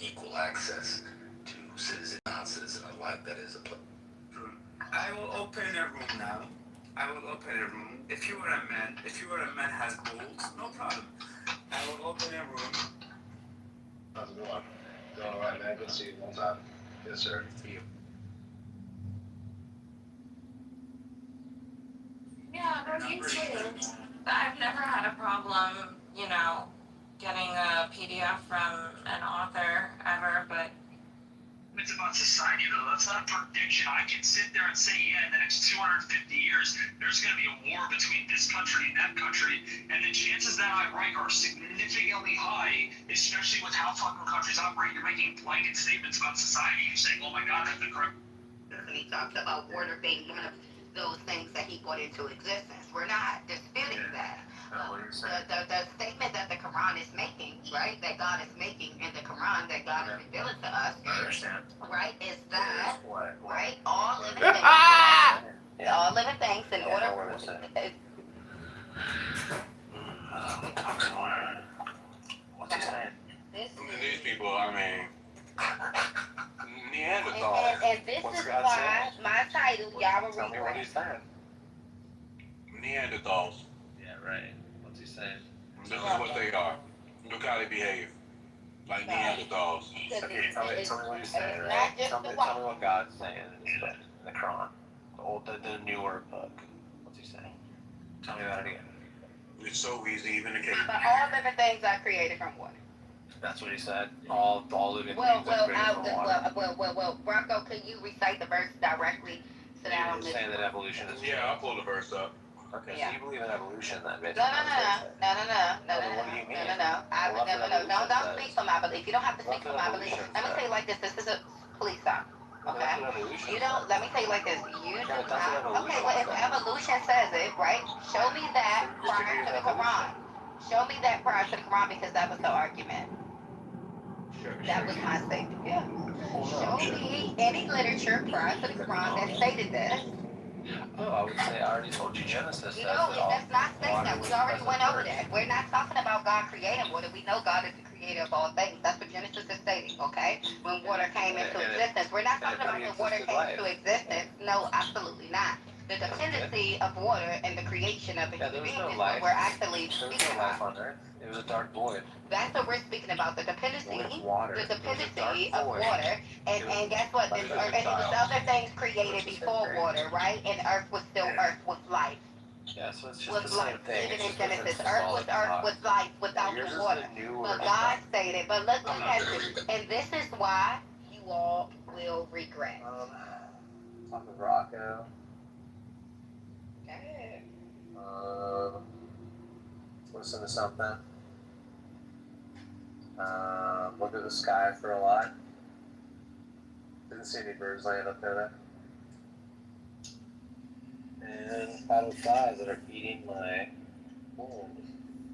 equal access to citizen, non-citizen alike. That is a place. I will open a room now. I will open a room. If you are a man has balls, no problem. I will open a room. How's it going? Doing all right, man. Good to see you one time. Yes, sir. See you. Yeah, me too. I've never had a problem, getting a PDF from an author ever, but It's about society, though. That's not a prediction. I can sit there and say, yeah, in the next 250 years, there's going to be a war between this country and that country, and the chances that I write are significantly high, especially with how fucking countries operate. You're making blanket statements about society. You're saying, oh my God, that's the correct. And he talks about water being one of those things that he put into existence. We're not disputing that. The statement that the Quran is making, right, that God is making in the Quran, that God is revealing to us, I understand. right, is that, What? right, all living things, all living things in order What's he saying? These people, I mean, Neanderthals. and this What's is God why my title, y'all will Tell me what he's saying. Neanderthals. Yeah, right. What's he saying? This is what they are. Look how they behave. Like Neanderthals. Okay, tell me what he's saying, It's right? not just Tell the me white. what God's saying in the Quran. The newer book. What's he saying? Tell me about it again. It's so easy, even the case. But all living things are created from water. That's what he said. All living Well, things are created from water. well, Bronco, can you recite the verse directly so that I don't You're miss saying that evolution is. Yeah, I'll pull the verse up. Okay, Yeah. so you believe in evolution then, No, basically. what do you mean? Don't speak for my belief. You don't have to speak That's for what my belief. evolution Let me says. tell you like this. This is a police stop. Okay? That's what evolution You don't, says. let me tell you like this. You do Yeah, but that's not. what Okay, well, if evolution says it, right? Show me that So you prior disagree to the with Quran. Show me that prior to the Quran because that was the argument. That was my statement. Yeah. Show me any literature prior to the Quran that stated this. Oh, I would say I already told you Genesis says You know, that all that's not stating that. water We already was went present over first. that. We're not talking about God creating water. We know God is the creator of all things. That's what Genesis is stating, okay? When water came into existence. We're not talking about when water came into existence. No, absolutely not. The dependency of water and the creation of a Yeah, human there was being no is life. what we're actually There was speaking no life about. on Earth. It was a dark void That's what we're speaking about. The dependency, with water. the It was a dark dependency of void. water. And guess what? Like And it was other things created before water, right? And earth was still earth with life. Yeah, so it's just Was the same life, thing. even It's in just different Genesis. Earth was symbolic life without Yours the is water. the newer But stuff. God stated, but look at this, and this is why you all will regret. Talking Rocco. Okay. Listen to something. Look at the sky for a lot. Didn't see any birds laying up there. And butterflies that are eating my wound.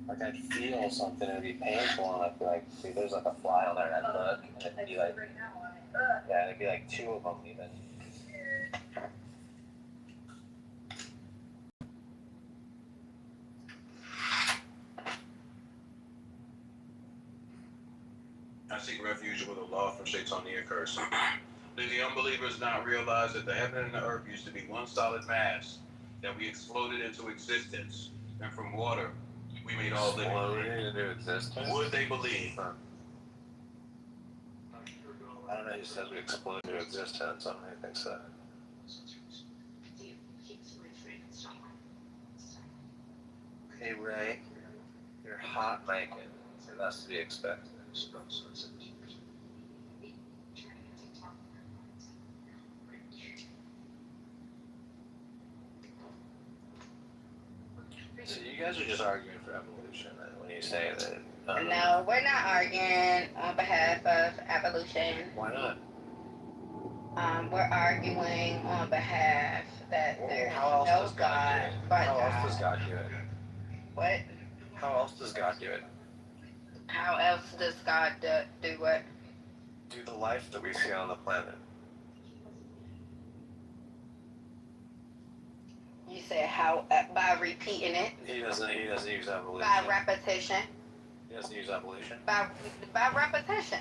Like I'd feel something, it'd be painful, and I'd be like, see, there's like a fly on there, and I'd look, and it'd be like, yeah, it'd be like two of them even. I seek refuge with the law from Shaitania curse. Did the unbelievers not realize that the heaven and the earth used to be one solid mass, that we exploded into existence, and from water we made all living Exploded into existence? Would they believe? I don't know who says we exploded into existence. I don't really think so. Hey Ray, you're hot making, so that's to be expected. So you guys are just arguing for evolution then, when you say that. No, we're not arguing on behalf of evolution. Why not? We're arguing on behalf that there's How else no does God do it? but How else God. does God do it? What? How else does God do it? How else does God do what? Do the life that we see on the planet. You said how by repeating it. He doesn't use evolution. By repetition. He doesn't use evolution. By repetition.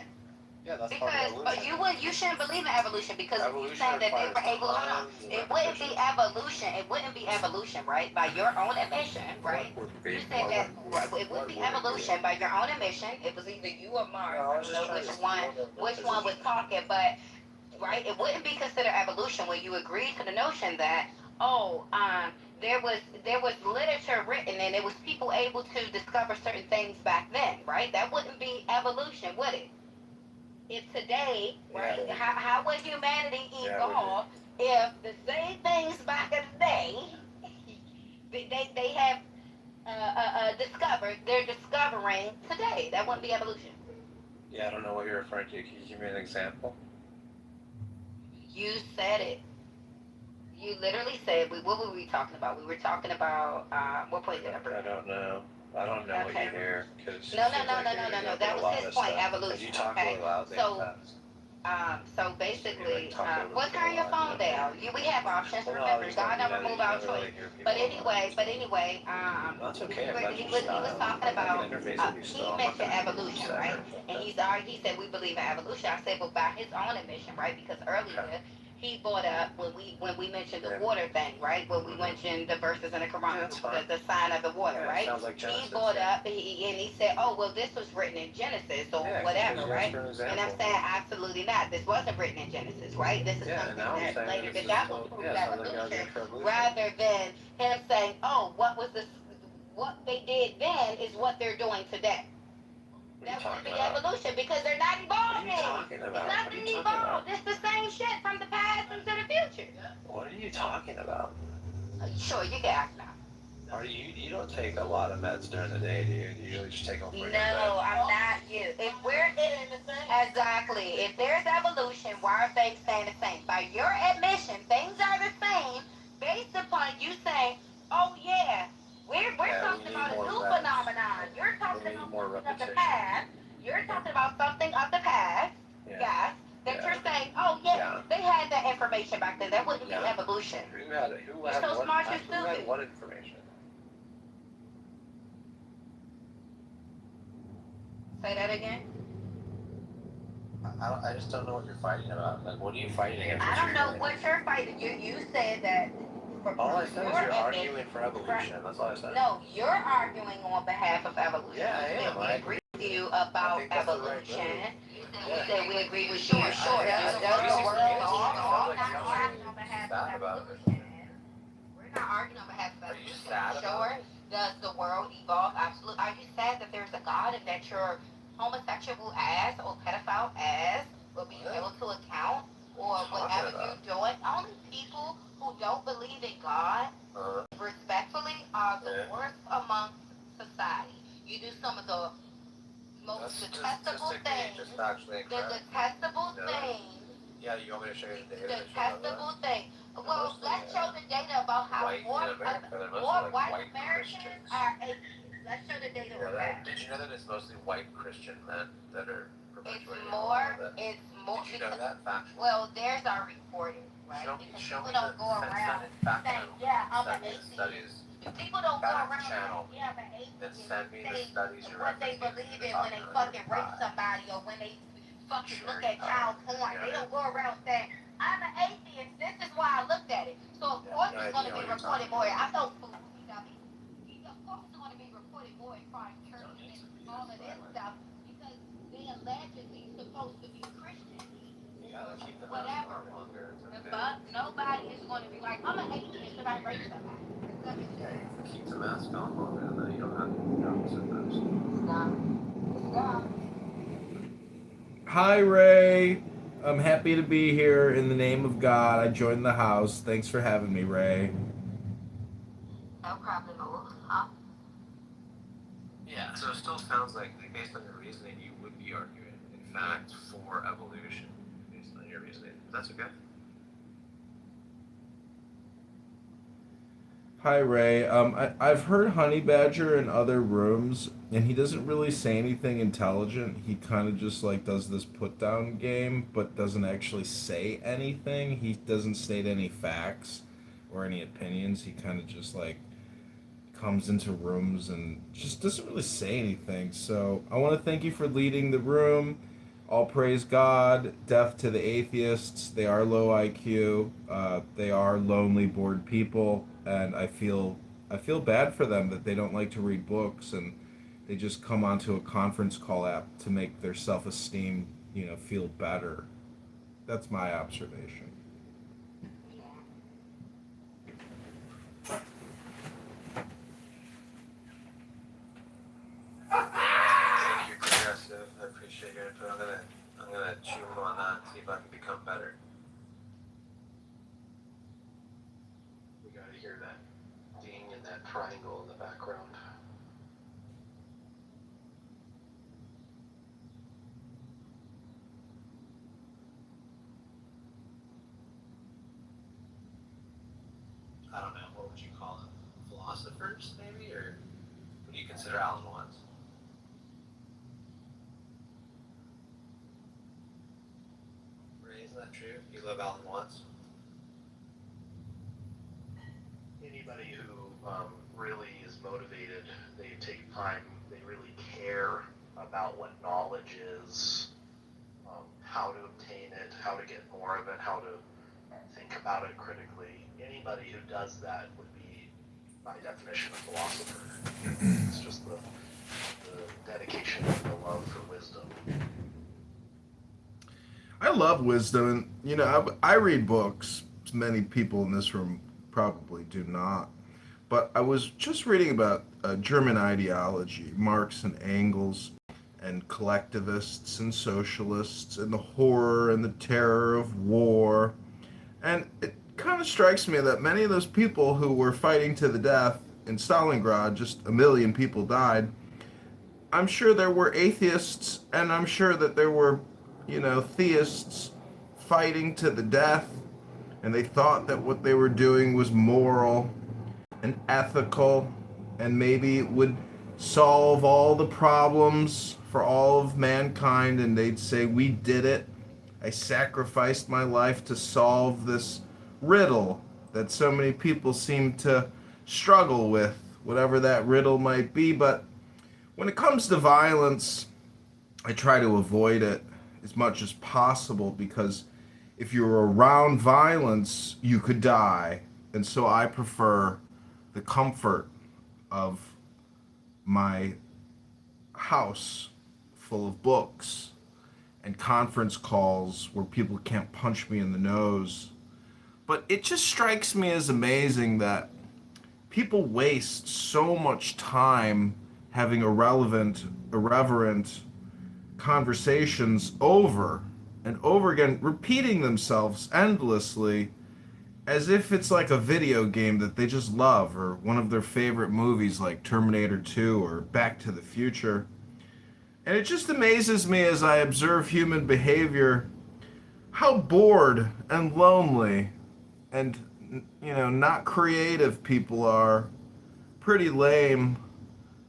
Yeah, that's part of Because evolution. you shouldn't believe in evolution because if you Evolution saying that they requires were able, hold on, tons of it wouldn't be repetition. evolution. It wouldn't be evolution, right? By your own admission, right? You said that it wouldn't be evolution by your own admission. It was either you or Mars. I don't know which one was talking, but right, it wouldn't be considered evolution when you agreed to the notion that oh, there was literature written and it was people able to discover certain things back then, right? That wouldn't be evolution, would it? If today, right, Yeah. how would humanity Yeah, evolve if the same things back in the day they have discovered, they're discovering today? That wouldn't be evolution. Yeah, I don't know what you're referring to. Can you give me an example? You said it. You literally said, what were we talking about? We were talking about, what point did I bring? I don't know. I don't know what you hear. No. That was his point, evolution. You talk okay? really loudly. So basically, well, turn your phone down. We have options. Remember, God don't remove our choice. But anyway, That's okay. he was talking about, he mentioned evolution, right? And he said we believe in evolution. I said, well, by his own admission, right? Because earlier he brought up when we mentioned the water thing, right? When we mentioned the verses in the Quran, the sign of the water, right? He brought up, and he said, oh, well, this was written in Genesis or whatever, right? And I'm saying absolutely not. This wasn't written in Genesis, right? This is something that later the gospel proved evolution, rather than him saying, oh, what they did then is what they're doing today. That would be evolution because they're not evolving. It's nothing evolved. It's the same shit from the past into the future. What are you talking about? Sure, you can ask now. You don't take a lot of meds during the day, do you? You usually just take them for No, I'm not you. If we're in exactly, if there's evolution, why are things staying the same? By your admission, things are the same based upon you saying, "Oh yeah, we're talking about a new phenomenon. You're talking about something of the past. You're talking about something of the past, guys." That you're saying, "Oh yeah, they had that information back then. That wouldn't be evolution." Who had what information? Say that again. I just don't know what you're fighting about. Like, what are you fighting against? I don't know what you're fighting. You said that. All I said is you're arguing for evolution. That's all I said. No, you're arguing on behalf of evolution. Yeah, I am. We agree with you about evolution. You said we agree with you. Sure. Does the world evolve? We're not arguing on behalf of evolution. We're not arguing on behalf of evolution. Sure. Does the world evolve? Absolutely. Are you sad that there's a God and that your homosexual ass or pedophile ass will be held to account or whatever you're doing? Only people who don't believe in God respectfully are the worst amongst society. You do some of the most detestable things. The detestable things. Yeah, you want me to show you the data? Detestable things. Well, let's show the data about how more white Americans are atheists. Let's show the data on that. Did you know that it's mostly white Christian men that are perpetuating It's more. Did you know that fact? Well, there's our reporting, right? Because people don't go around saying, yeah, I'm an atheist. People don't go around saying, yeah, I'm an atheist. Send me the studies you're what they believe in when they fucking rape somebody or when they fucking look at child porn. They don't go around saying, I'm an atheist. This is why I looked at it. So of course it's going to be reported more. I know food. Of course it's going to be reported more in foreign churches and all of this stuff because they allegedly supposed to be Christian. Whatever. But nobody is going to be like, I'm an atheist and I rape somebody. Keep the mask on longer than that. You don't have to Stop. Hi, Ray. I'm happy to be here in the name of God. I joined the house. Thanks for having me, Ray. No problem. Huh? Yeah, so it still sounds like, based on your reasoning, you would be arguing, in fact, for evolution, based on your reasoning. But that's okay. Hi, Ray. I've heard Honey Badger in other rooms, and he doesn't really say anything intelligent. He kind of just like does this put down game, but doesn't actually say anything. He doesn't state any facts or any opinions. He kind of just like comes into rooms and just doesn't really say anything. So I want to thank you for leading the room. all praise God, death to the atheists. They are low IQ. They are lonely, bored people, and I feel bad for them that they don't like to read books and they just come onto a conference call app to make their self-esteem, feel better. That's my observation. Thank you, Progressive. I appreciate your input. I'm gonna chew on that, see if I can become better. We gotta hear that ding and that triangle in the background. I don't know, what would you call them? Philosophers, maybe? Or what do you consider Alan Watts? Ray, isn't that true? You love Alan Watts? Anybody who really is motivated, they take time, they really care about what knowledge is, how to obtain it, how to get more of it, how to think about it critically. Anybody who does that would be, by definition, a philosopher. It's just the dedication and the love for wisdom. I love wisdom, and I read books. Many people in this room probably do not. But I was just reading about German ideology, Marx and Engels, and collectivists and socialists, and the horror and the terror of war. And it kind of strikes me that many of those people who were fighting to the death in Stalingrad, just a million people died. I'm sure there were atheists, and I'm sure that there were, theists fighting to the death, and they thought that what they were doing was moral and ethical, and maybe it would solve all the problems for all of mankind, and they'd say, we did it. I sacrificed my life to solve this riddle that so many people seem to struggle with, whatever that riddle might be. But when it comes to violence, I try to avoid it as much as possible, because if you're around violence, you could die. And so I prefer the comfort of my house full of books and conference calls where people can't punch me in the nose. But it just strikes me as amazing that people waste so much time having irreverent conversations over and over again, repeating themselves endlessly, as if it's like a video game that they just love, or one of their favorite movies like Terminator 2 or Back to the Future. And it just amazes me as I observe human behavior, how bored and lonely and, not creative people are. Pretty lame.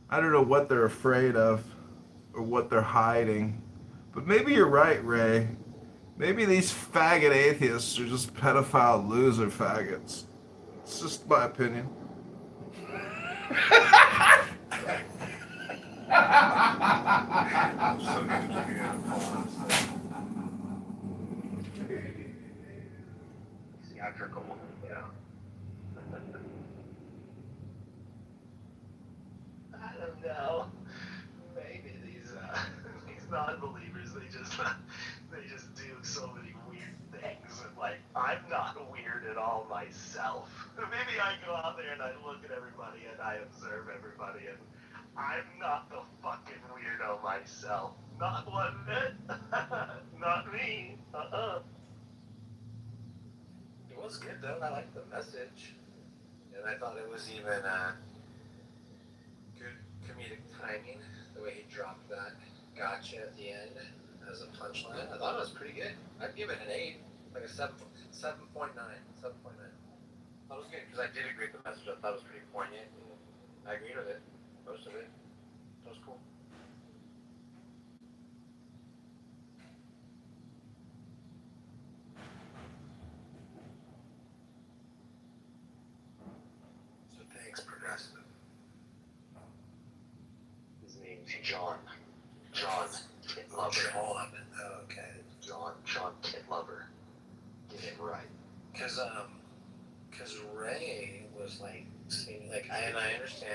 I don't know what they're afraid of or what they're hiding. But maybe you're right, Ray. Maybe these faggot atheists are just pedophile loser faggots. It's just my opinion. Theatrical, yeah. I don't know. Maybe these these non-believers, they just do so many weird things, and like I'm not weird at all myself. Maybe I go out there and I look at everybody and I observe everybody, and I'm not the fucking weirdo myself. Not one bit. Not me. It was good though. I liked the message, and I thought it was even good comedic timing, the way he dropped that gotcha at the end as a punchline. I thought it was pretty good. I'd give it an 8, like a 7.9. 7.9. I thought it was good, because I did agree with the message. I thought it was pretty poignant, and I agreed with it, most of it. That was cool. So thanks, Progressive. His name's John. John. Love it. All of it.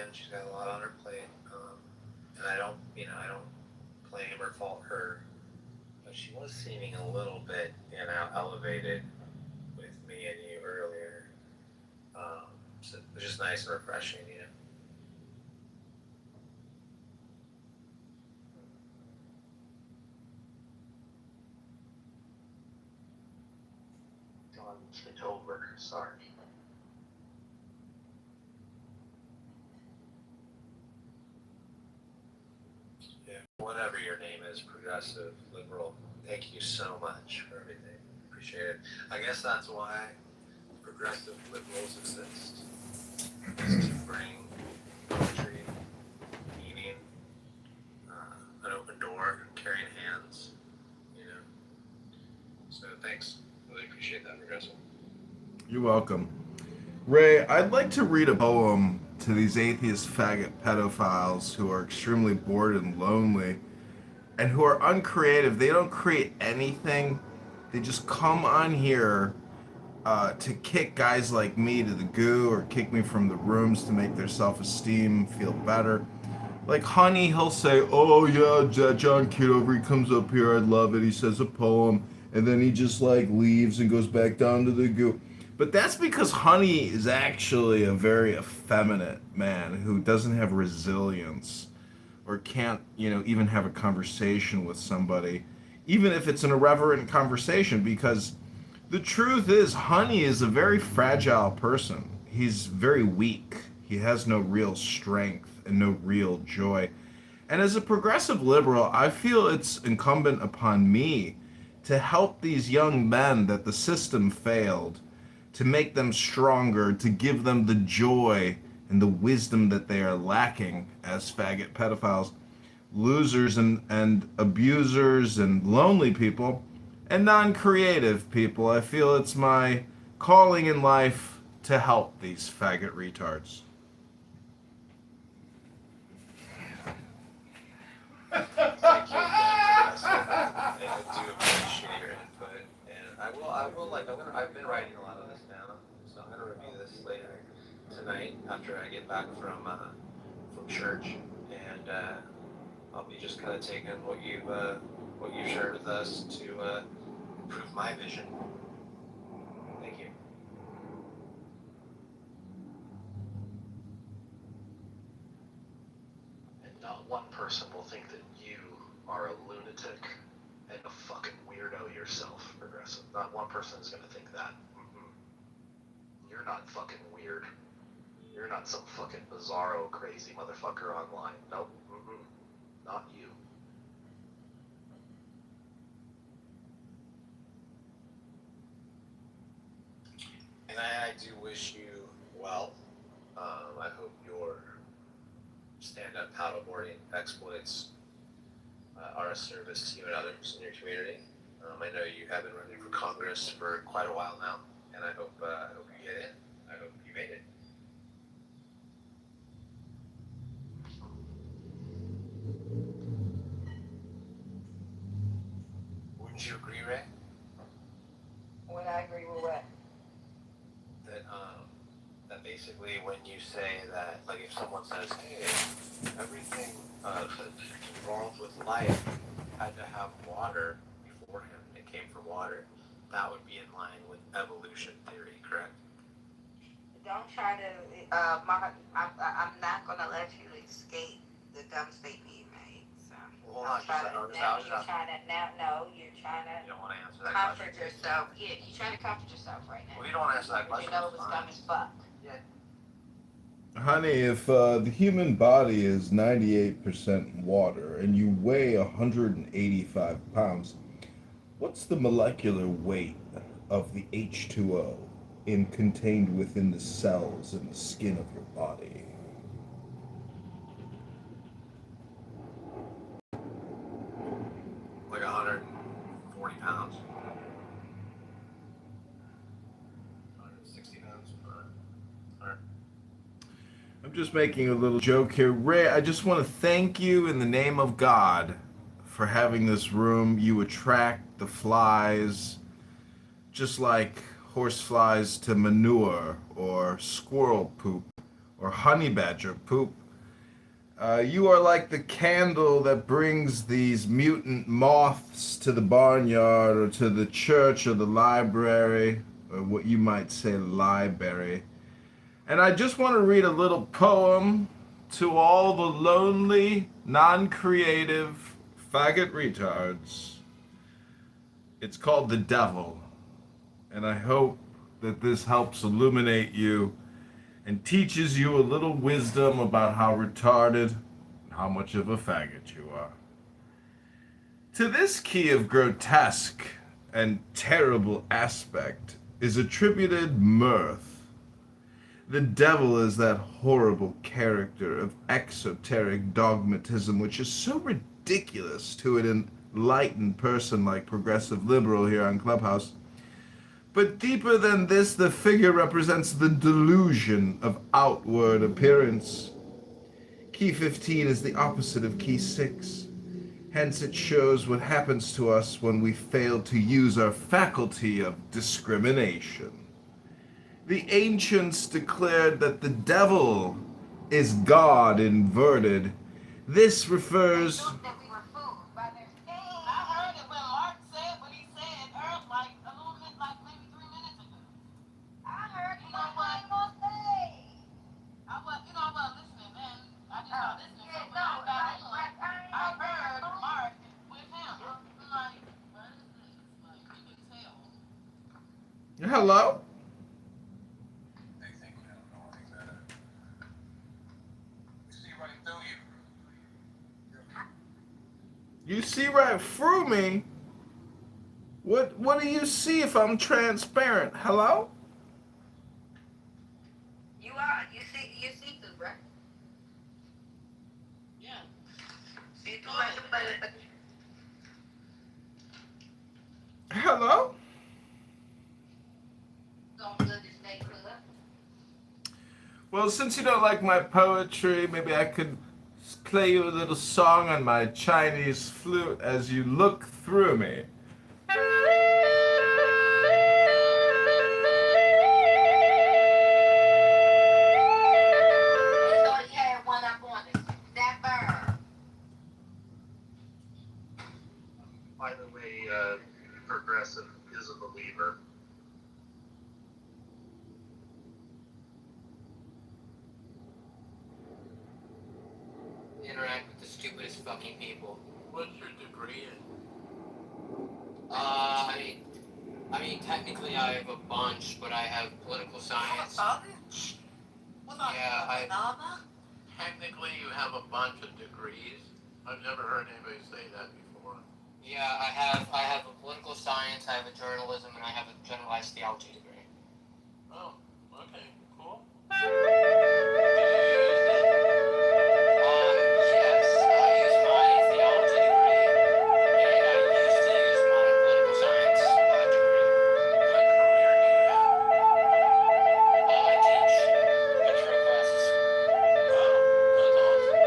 woman. She's got a lot on her plate, and I don't blame or fault her, but she was seeming a little bit, elevated with me and you earlier. So it was just nice and refreshing, John Kitover, sorry. Yeah, whatever your name is, progressive, liberal, thank you so much for everything. Appreciate it. I guess that's why progressive liberals exist, is to bring poetry, meaning, an open door, carrying hands, So thanks. Really appreciate that, progressive. You're welcome. Ray, I'd like to read a poem to these atheist faggot pedophiles who are extremely bored and lonely and who are uncreative. They don't create anything. They just come on here to kick guys like me to the goo or kick me from the rooms to make their self-esteem feel better. Like Honey, he'll say, oh yeah, John Kitover, he comes up here, I love it, he says a poem, and then he just like leaves and goes back down to the goo. But that's because Honey is actually a very effeminate man who doesn't have resilience or can't, even have a conversation with somebody, even if it's an irreverent conversation, because the truth is Honey is a very fragile person. He's very weak. He has no real strength and no real joy. And as a progressive liberal, I feel it's incumbent upon me to help these young men that the system failed, to make them stronger, to give them the joy and the wisdom that they are lacking as faggot pedophiles, losers and abusers and lonely people and non-creative people. I feel it's my calling in life to help these faggot retards. Thank you again, progressive. And I do appreciate your input. And I've been writing a lot of this down, so I'm gonna review this later tonight after I get back from church, and I'll be just kind of taking what you shared with us to improve my vision. Thank you. And not one person will think that you are a lunatic and a fucking weirdo yourself, progressive. Not one person is going to think that. You're not fucking weird. You're not some fucking bizarro crazy motherfucker online. Nope. Not you. And I do wish you well. I hope your stand-up paddleboarding exploits are a service to you and others in your community. I know you have been running for Congress for quite a while now, and I hope you get in. I hope you made it. Wouldn't you agree, Ray? Would I agree with what? That basically when you say that, like if someone says, hey, everything involved with life had to have water beforehand, it came from water, that would be in line with evolution theory, correct? Don't try to, I'm not gonna let you escape the dumb statement you made, so. Well, hold on, You're trying to you don't want to answer that comfort question. yourself. Yeah, you're trying to comfort yourself right now. Well, you don't want to answer that question. You know it was dumb as fuck. Honey, if the human body is 98% water and you weigh 185 pounds, what's the molecular weight of the H2O contained within the cells in the skin of your body? Like 140 pounds. 160 pounds. I'm just making a little joke here. Ray, I just want to thank you in the name of God for having this room. You attract the flies just like horse flies to manure or squirrel poop or honey badger poop. You are like the candle that brings these mutant moths to the barnyard or to the church or the library, or what you might say, library. And I just want to read a little poem to all the lonely, non-creative, faggot retards. It's called The Devil, and I hope that this helps illuminate you and teaches you a little wisdom about how retarded and how much of a faggot you are. To this key of grotesque and terrible aspect is attributed mirth. The devil is that horrible character of exoteric dogmatism which is so ridiculous to an enlightened person like Progressive Liberal here on Clubhouse. But deeper than this, the figure represents the delusion of outward appearance. Key 15 is the opposite of Key 6. Hence it shows what happens to us when we fail to use our faculty of discrimination. The ancients declared that the devil is God inverted. This refers... Hello? You see right through me? What do you see if I'm transparent? Hello? You see through, right? Yeah. See through right? Hello? Well, since you don't like my poetry, maybe I could play you a little song on my Chinese flute as you look through me. By the way, Progressive is a believer. Interact with the stupidest fucking people. What's your degree in? I mean, technically I have a bunch, but I have political science. Technically, you have a bunch of degrees. I've never heard anybody say that before. Yeah, I have a political science, I have a journalism, and I have a generalized theology degree. Oh, okay, cool. Yes, I use my theology degree, and I used to use my political science degree. What career do you have? I teach intro classes. Wow, that's awesome.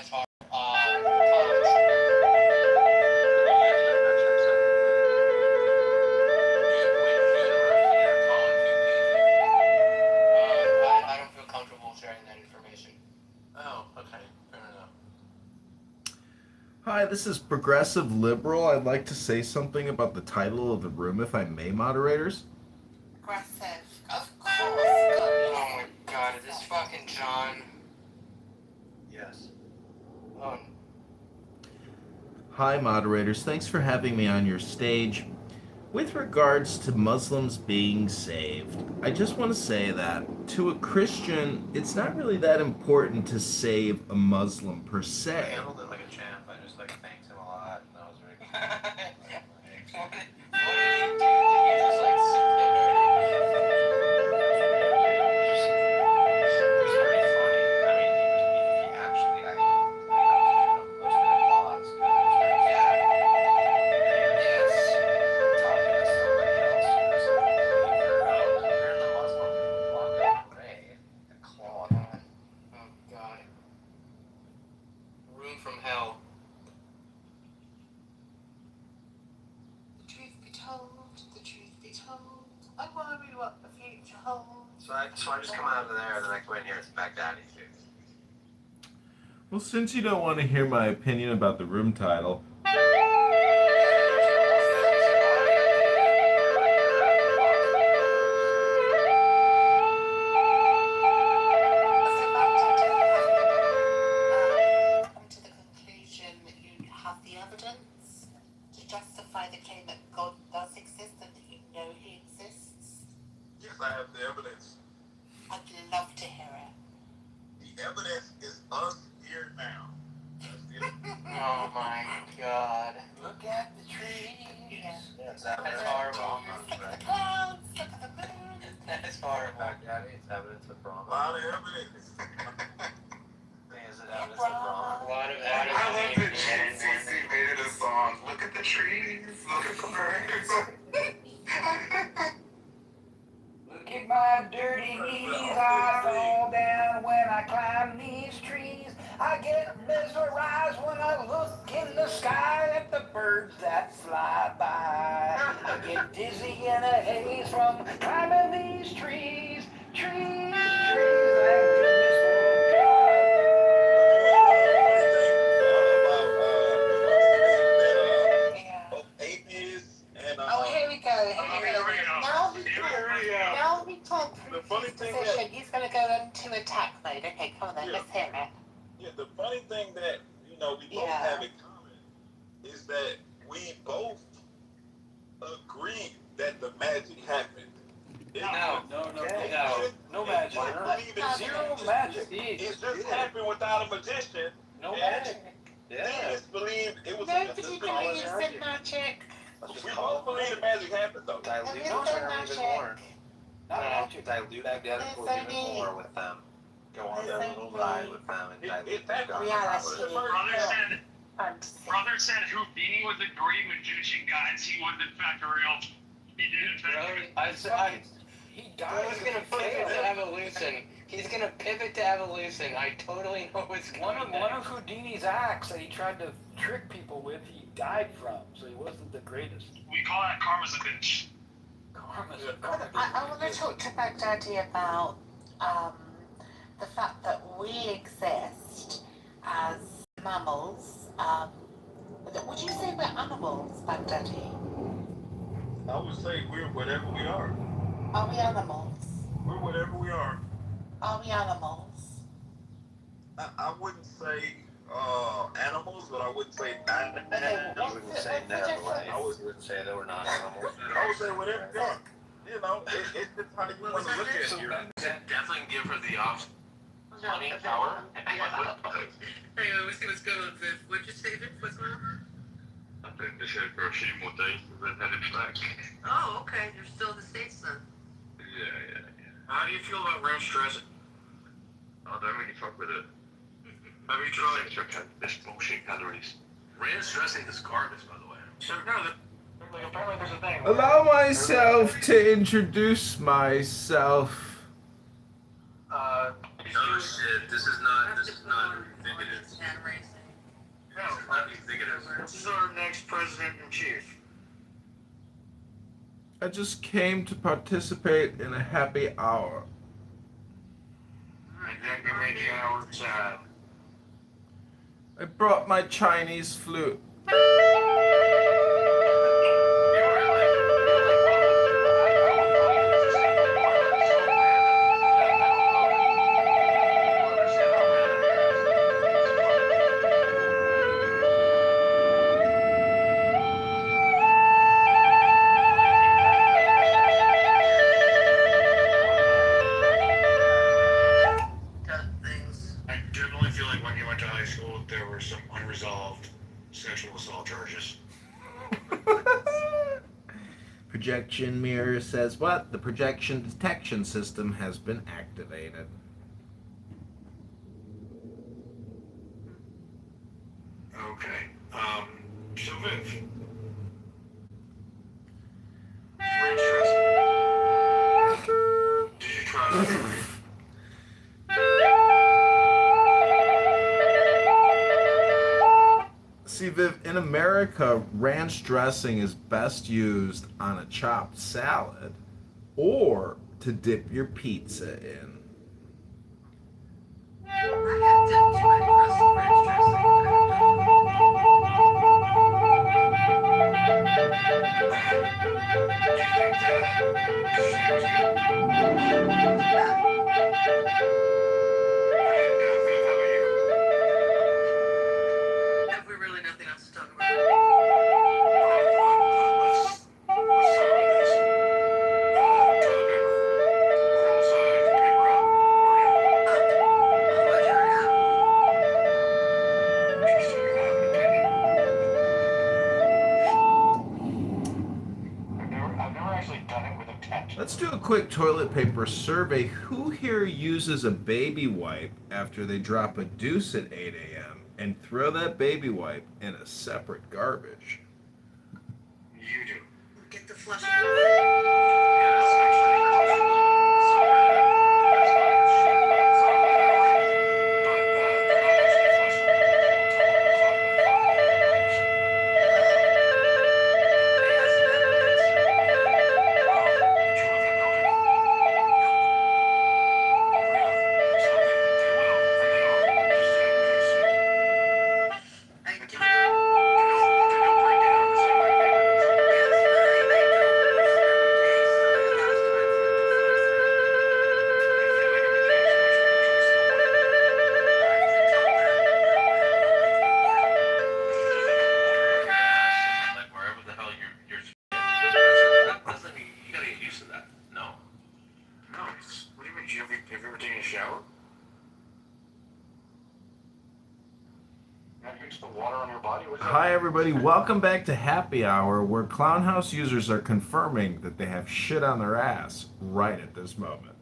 It's hard. College. University or college you teach? I don't feel comfortable sharing that information. Oh, okay, fair enough. Hi, this is Progressive Liberal. I'd like to say something about the title of the room, if I may, moderators. Aggressive. Of course. Oh my god, is this fucking John? Yes. Oh. Hi, moderators. Thanks for having me on your stage. With regards to Muslims being saved, I just want to say that to a Christian, it's not really that important to save a Muslim per I se. handled it like a champ. I just thanked him a lot, and that was very cool. What did you do? Did you just like sit there? It was pretty funny. I mean, he actually, I posted applause because it was very sad. Yes. Talking to somebody else who's a believer. You're in the Muslim walk and pray and claw. Oh god. Room from so I just come out of there and then I go in here. It's Baghdadi too. Well, since you don't want to hear my opinion about the room title, come to the conclusion that you have the evidence to justify the claim that God does exist and that you know He exists? Yes, I have the evidence. I'd love to hear it. The evidence is us here now. Oh my god. Look at the trees. Yes, That's horrible. Look at the clouds. Look at the moon. That's horrible. Baghdadi, it's evidence of Brahma. A lot of evidence. Is it evidence of Brahma? A lot of I love that evidence. JCC made it a song. Look at the trees. Look at the birds. Look at my dirty knees, I fall down when I climb these trees. I get mesmerized when I look in the sky at the birds that fly by. I get dizzy in a haze from climbing these trees. Trees, thank goodness for Both atheists and Oh, here we go. Here we go. Now we can't The prove funny his thing position. He's going to go into attack mode. Okay, come on then. Yeah. Let's hear it. yeah, the funny thing that we both Yeah. have in common is that we both agree that the magic happened. No magic. Zero magic. It just happened without a magician. No and magic. Demons believe it was Nobody believes in magic. We both believe the magic happened though. Dilute There the is no term even magic. more. Not magic. Dilute identical There's even only- more with them. Go on there's a little only- ride with them and dilute It's the happened. Reality. Brother said Houdini was a great magician, guys. He was in fact real. He did in fact. He He's died. gonna pivot to evolution. He's gonna pivot to evolution. I totally know what's One going of Houdini's acts that he tried to trick people with, he died from, so he wasn't the greatest. We call that karma's a bitch. Karma's I want to talk to Baghdadi about the fact that we exist as mammals. Would you say we're animals, Baghdadi? I would say we're whatever we are. Are we animals? We're whatever we are. Are we animals? I wouldn't say animals, but I wouldn't say You wouldn't say never, right? You wouldn't say that we're not animals. I would say whatever we are. You know, it's just how you want to look at it. Definitely give her the option. Money, power. Hey, let's see what's going on, Viv. What'd you say, Viv? What's going on? I think they should go a few more days and then headed back. Oh, okay. You're still in the States then. Yeah. How do you feel about ranch dressing? I don't really fuck with it. Have you tried? This bullshit calories. Ranch dressing is garbage, by the way. So, no, apparently there's a thing. allow myself to introduce myself. No shit, this is not indicative. No, Not indicative. this is our next president in chief. I just came to participate in a happy hour. Alright, that can make you our side. I brought my Chinese flute. I definitely feel like when you went to high school, there were some unresolved sexual assault charges. Projection mirror says what? The projection detection system has been activated. Okay. So Viv. Did you try that? See, Viv, in America, ranch dressing is best used on a chopped salad or to dip your pizza in. I have dipped too many crusty French dressing. Have we really nothing else to talk about? Let's do a quick toilet paper survey. Who here uses a baby wipe after they drop a deuce at 8 a.m. and throw that baby wipe in a separate garbage? You do. Get the flush. Hi everybody, welcome back to Happy Hour, where Clownhouse users are confirming that they have shit on their ass right at this moment.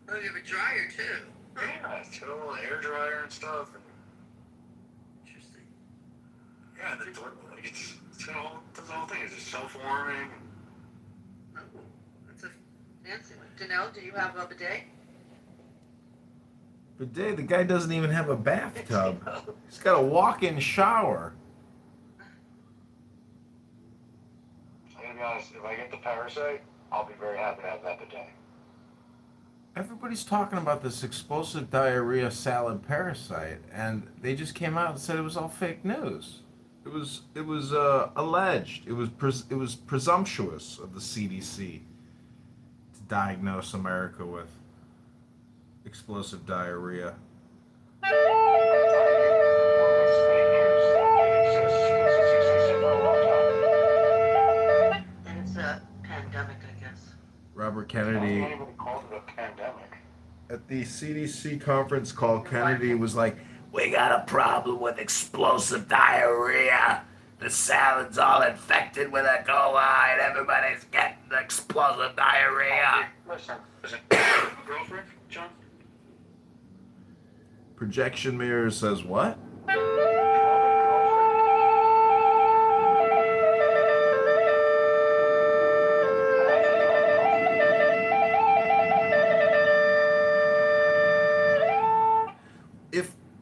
Oh, you have a dryer too. Yeah, it's got a little hair dryer and stuff. And Interesting. yeah, it's got all the whole thing. It's just self-warming. Oh, that's a fancy one. Danelle, do you have a bidet? Bidet, the guy doesn't even have a bathtub. He's got a walk-in shower. I'm gonna be honest, if I get the parasite, I'll be very happy to have that bidet. Everybody's talking about this explosive diarrhea salad parasite, and they just came out and said it was all fake news. It was alleged. It was presumptuous of the CDC to diagnose America with explosive diarrhea. And it's a pandemic, I guess. Robert Kennedy, at the CDC conference call, Kennedy was like, "We got a problem with explosive diarrhea. The salad's all infected with E. coli, and everybody's getting explosive diarrhea." Listen, girlfriend, John? Projection mirror says what?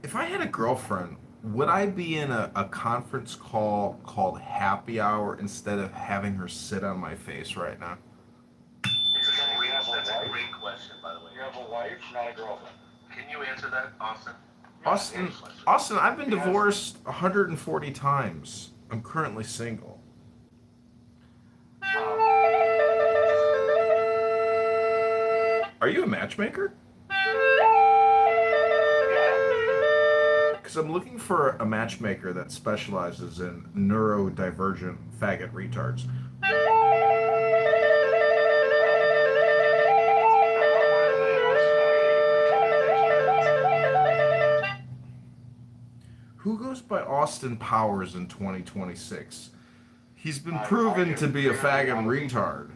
If I had a girlfriend, would I be in a conference call called Happy Hour instead of having her sit on my face right now? That's a great question, by the way. You have a wife, not a girlfriend. Can you answer that, Austin? Austin, I've been divorced 140 times. I'm currently single. Are you a matchmaker? Because I'm looking for a matchmaker that specializes in neurodivergent faggot retards. Who goes by Austin Powers in 2026? He's been proven to be a faggot retard.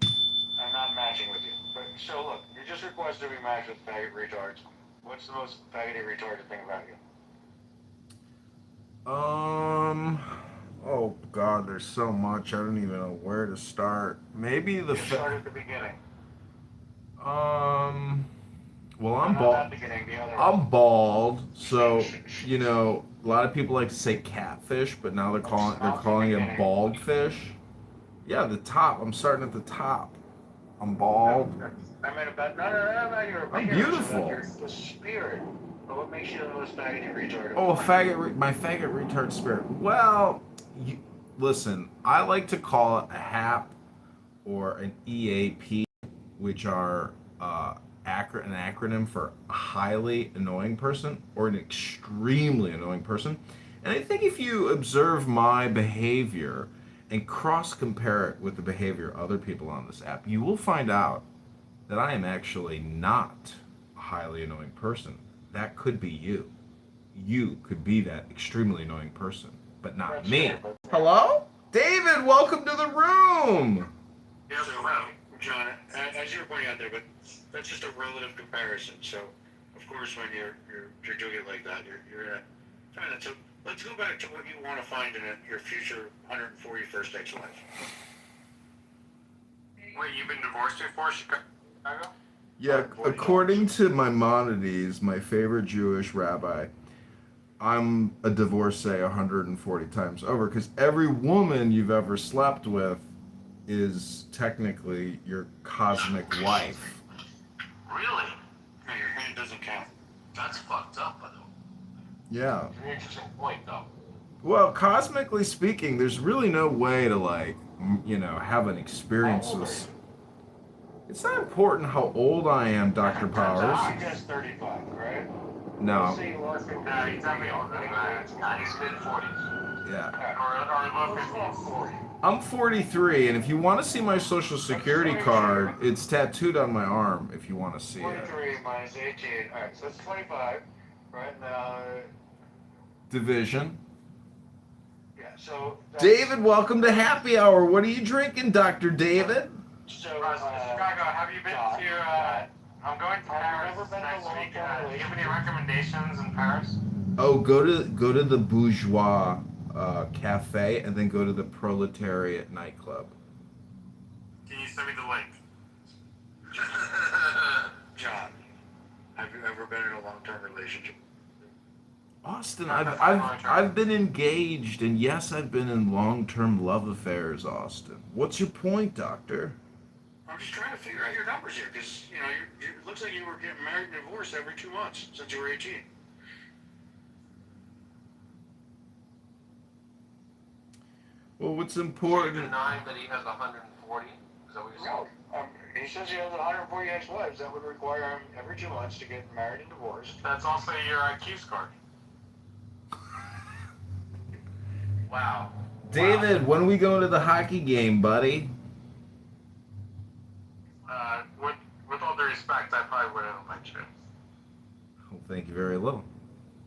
I'm not matching with you. But so look, you just requested to be matched with faggot retards. What's the most faggoty retarded thing about you? Oh God, there's so much. I don't even know where to start. Maybe the. Start at the beginning. Well, No, I'm not bald. that beginning. The other one. I'm bald, so you know a lot of people like to say catfish, but now they're calling it bald fish. Yeah, the top. I'm starting at the top. I'm bald. I meant about not about your I'm appearance, beautiful. about your the spirit. But what makes you the most faggoty retarded? Oh, my faggot retard spirit. Well, listen, I like to call it a HAP or an EAP, which are an acronym for a highly annoying person or an extremely annoying person. And I think if you observe my behavior and cross compare it with the behavior of other people on this app, you will find out that I am actually not a highly annoying person. That could be you. You could be that extremely annoying person, but not me. Hello? David, welcome to the room! Yeah, so, John, as you were pointing out there, but that's just a relative comparison. So, of course, when you're doing it like that, you're trying to. So let's go back to what you want to find in your future 141st ex-wife. Wait, you've been divorced before, Chicago? Yeah, according to Maimonides, my favorite Jewish rabbi, I'm a divorcee 140 times over because every woman you've ever slept with is technically your cosmic wife. Really? No, your hand doesn't count. That's fucked up, by the way. Yeah. It's an interesting point, though. Well, cosmically speaking, there's really no way to have an experience with. It's not important how old I am, Dr. Powers. I guess 35, right? No. Let's see, No, he's definitely older than that. He's mid-40s. Yeah. Or low 50s. 40. I'm 43, and if you want to see my social security card, it's tattooed on my arm. If you want to see it. 43 minus 18. All right, so that's 25, right? Now. Division. Yeah. So. David, welcome to Happy Hour. What are you drinking, Dr. David? So, Chicago, have you been to? I'm going to Paris next week. Do you have any recommendations in Paris? Oh, go to the Bourgeois cafe, and then go to the Proletariat nightclub. Can you send me the link? John, have you ever been in a long-term relationship? Austin, I've been engaged, and yes, I've been in long-term love affairs. Austin, what's your point, Doctor? I'm just trying to figure out your numbers here, because it looks like you were getting married and divorced every 2 months since you were 18. Well, what's important? You're denying that he has 140? Is that what you're saying? No, he says he has 140 ex-wives. That would require him every 2 months to get married and divorced. That's also your IQ score. Wow. David, when are we going to the hockey game, buddy? With all due respect, I probably wouldn't invite you. Well, thank you very little.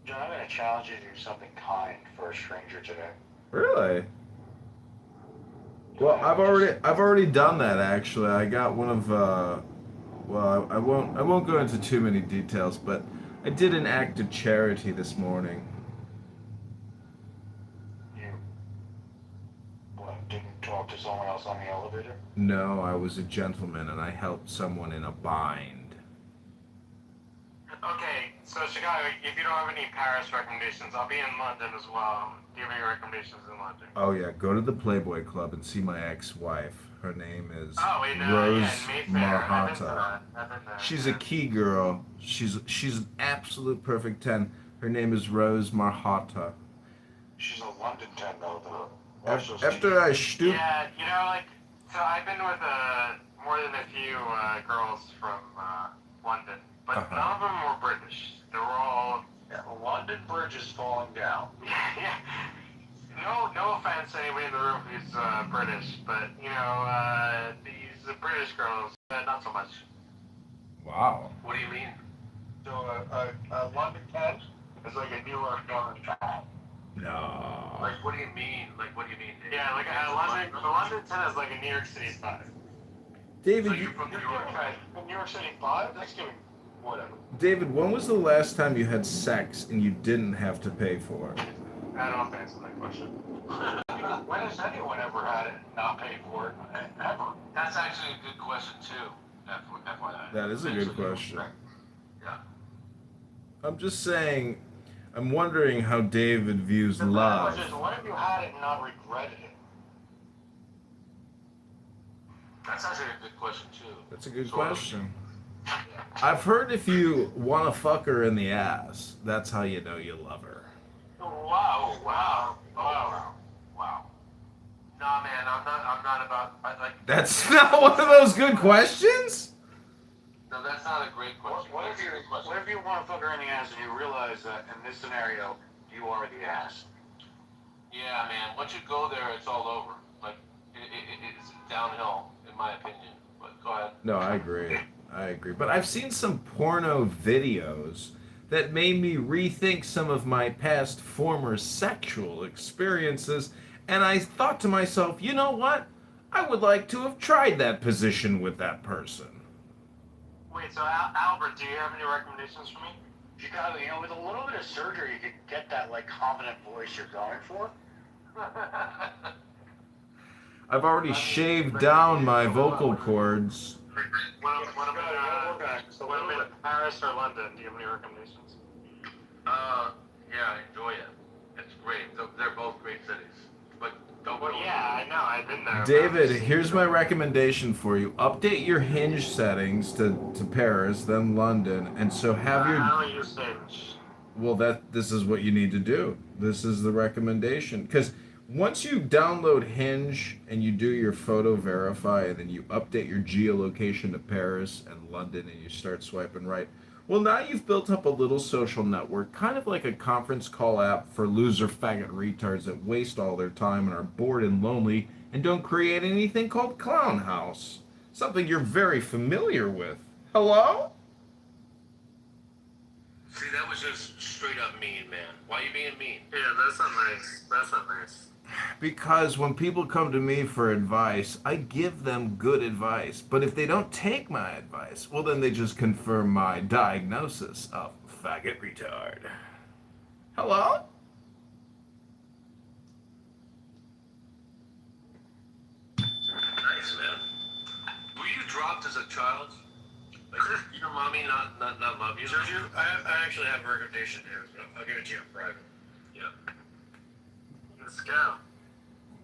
John, I'm going to challenge you to do something kind for a stranger today. Really? Well, I've already done that actually. I got one of well, I won't go into too many details, but I did an act of charity this morning. You didn't talk to someone else on the elevator? No, I was a gentleman and I helped someone in a bind. Okay, so Chicago, if you don't have any Paris recommendations, I'll be in London as well. Do you have any recommendations in London? Oh yeah, go to the Playboy Club and see my ex-wife. Her name is Rose Marhata. She's a key girl. She's an absolute perfect 10. Her name is Rose Marhata. She's a London 10 though. After I stoop. Yeah, so I've been with more than a few girls from London, but none of them were British. They were all. Yeah, London Bridge is falling down. Yeah. No offense to anybody in the room who's British, but these British girls, not so much. Wow. What do you mean? So a London 10 is like a New York London 10. No. Like, what do you mean? Dave? Yeah, the London 10 is like a New York City 5. David, so you're from New York? From New York City 5? That's giving whatever. David, when was the last time you had sex and you didn't have to pay for it? I don't have to answer that question. When has anyone ever had it not paid for it? Ever? That's actually a good question too. FYI. That is a good question. Yeah. I'm just saying, I'm wondering how David views The love. question is, when have you had it and not regretted it? That's actually a good question too. That's a good question. I've heard if you want to fuck her in the ass, that's how you know you love her. Wow. Nah, man, I'm not about, That's not one of those good questions? No, that's not a great question. What if you want to fuck her in the ass and you realize that in this scenario, you are the ass? Yeah, man, once you go there, it's all over. Like, it's downhill, in my opinion. But go ahead. No, I agree. But I've seen some porno videos that made me rethink some of my past former sexual experiences, and I thought to myself, you know what? I would like to have tried that position with that person. Wait, so Albert, do you have any recommendations for me? You got, with a little bit of surgery, you could get that, confident voice you're going for. I've already shaved down my vocal cords. When I'm in Paris or London, do you have any recommendations? Yeah, enjoy it. It's great. They're both great cities. But don't go. Yeah, I know. I've been there. David, here's my recommendation for you. Update your Hinge settings to Paris, then London, and so have your... I don't use Hinge. Well, this is what you need to do. This is the recommendation. Because once you download Hinge and you do your photo verify and then you update your geolocation to Paris and London and you start swiping right, well, now you've built up a little social network, kind of like a conference call app for loser faggot retards that waste all their time and are bored and lonely and don't create anything called Clown House. Something you're very familiar with. Hello? See, that was just straight up mean, man. Why are you being mean? Yeah, that's not nice. That's not nice. Because when people come to me for advice, I give them good advice. But if they don't take my advice, well, then they just confirm my diagnosis of faggot retard. Hello? Nice, man. Were you dropped as a child? Like, your mommy not love you? Sergio, I actually have a recommendation here. I'll give it to you in private. Yeah. The Scout.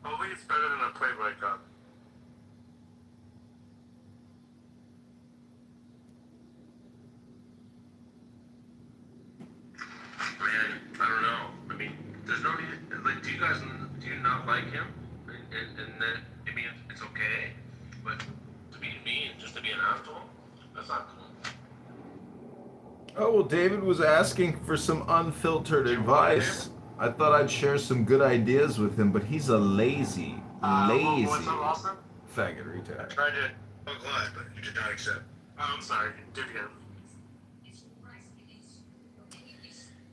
Always better than a Playboy cup. Man, I don't know. I mean, there's no need. Like, do you not like him? And then, I mean, it's okay. But to be mean, just to be an asshole, that's not cool. Oh, well, David was asking for some unfiltered advice. I thought I'd share some good ideas with him, but he's a lazy What's up, Austin? faggot retard. I tried to hook live, but you did not accept. Oh, I'm sorry. Do it again.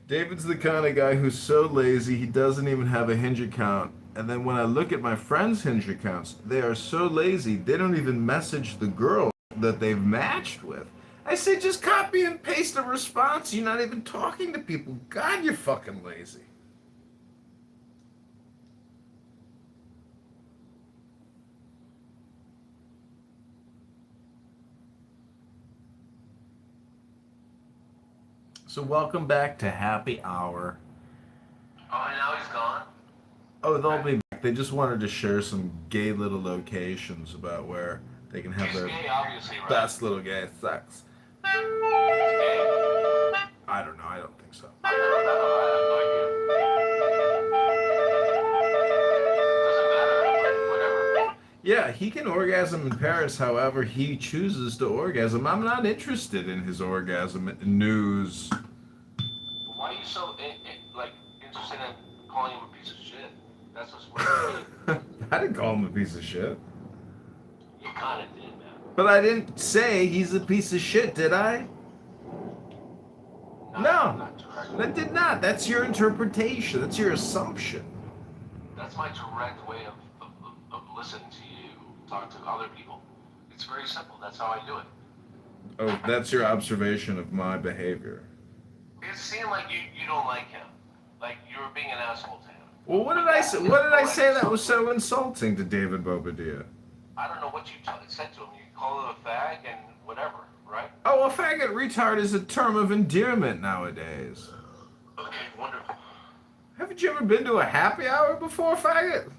David's the kind of guy who's so lazy he doesn't even have a Hinge account. And then when I look at my friends' Hinge accounts, they are so lazy they don't even message the girl that they've matched with. I say just copy and paste a response. You're not even talking to people. God, you're fucking lazy. So welcome back to Happy Hour. Oh, and now he's gone? Oh, they'll be back. They just wanted to share some gay little locations about where they can have their Gay, obviously, right? best little gay sex. I don't know. I don't think so. I have no idea. Doesn't matter. Whatever. Yeah, he can orgasm in Paris however he chooses to orgasm. I'm not interested in his orgasm news. Why are you so interested in calling him a piece of shit? That's what's weird. I didn't call him a piece of shit. You kind of did, man. But I didn't say he's a piece of shit, did I? No, that did not. That's your interpretation. That's your assumption. That's my direct way of listening to you talk to other people. It's very simple. That's how I do it. Oh, that's your observation of my behavior. It seemed like you don't like him. Like you were being an asshole to him. Well, what did I say? What did I say that was so insulting to David Bobadilla? I don't know what you said to him. You call him a fag and whatever, right? Oh, a faggot retard is a term of endearment nowadays. Okay, wonderful. Haven't you ever been to a happy hour before, faggot?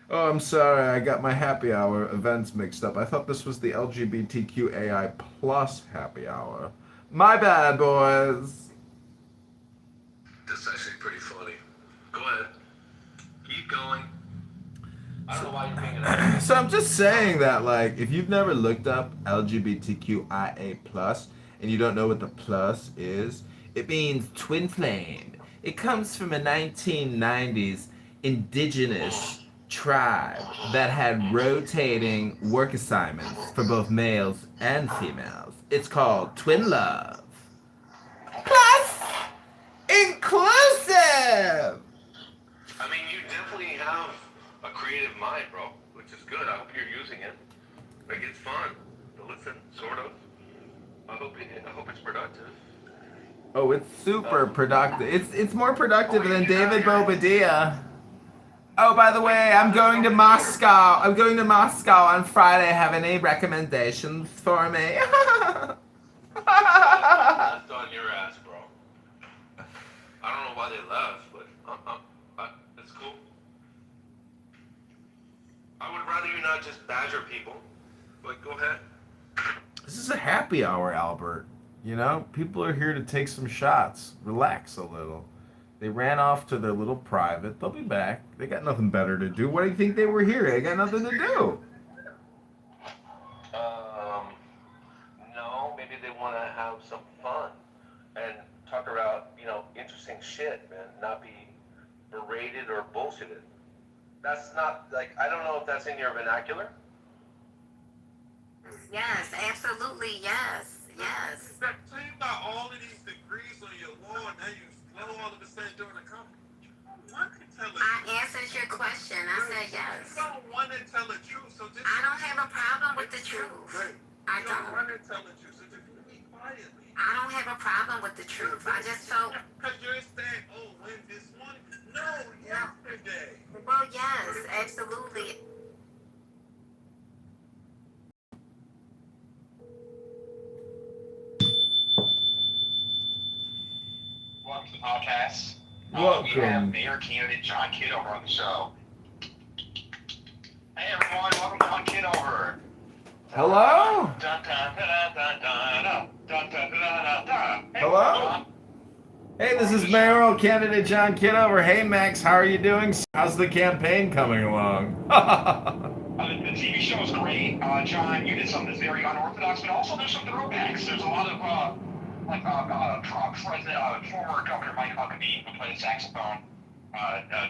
Oh, I'm sorry, I got my happy hour events mixed up. I thought this was the LGBTQAI plus happy hour. My bad, boys. That's actually pretty funny. Go ahead. Keep going. I don't know why you're being an asshole. So I'm just saying that, like, if you've never looked up LGBTQIA plus and you don't know what the plus is, it means twin flame. It comes from a 1990s indigenous tribe that had rotating work assignments for both males and females. It's called twin love. Plus inclusive! I mean, you definitely have a creative mind, bro, which is good. I hope you're using it. Like, it's fun to listen, sort of. I hope it's productive. Oh, it's super productive. It's more productive than David Bobadilla. Oh, by the way, I'm going to Moscow. I'm going to Moscow on Friday. Have any recommendations for me? That's on your ass, bro. I don't know why they left, but it's cool. I would rather you not just badger people, but go ahead. This is a happy hour, Albert. You know, people are here to take some shots, relax a little. They ran off to their little private. They'll be back. They got nothing better to do. What do you think they were here? They got nothing to do. No, maybe they want to have some fun and talk about, interesting shit, man, not be berated or bullshitted. That's not, I don't know if that's in your vernacular. Yes, absolutely, yes. Tell you about all of these degrees on your wall, and now you slow all of a sudden during the conference. One can tell the truth. I answered your question. I said yes. You don't want to tell the truth, so just. I don't have a problem with the truth. I You don't want to tell the truth, so just be quietly. I don't have a problem with the truth. I just felt. Because you're saying, oh, when this one? No, yesterday. Well, yes, absolutely. Welcome to the podcast. Welcome. We have Mayor candidate John Kitover on the show. Hey everyone, welcome to John Kitover. Hello? Hello? John. Hey, this is mayoral candidate John Kitover. Hey, Max, how are you doing? How's the campaign coming along? The TV show is great. John, you did something that's very unorthodox, but also there's some throwbacks. There's a lot of, former Governor Mike Huckabee, who played the saxophone.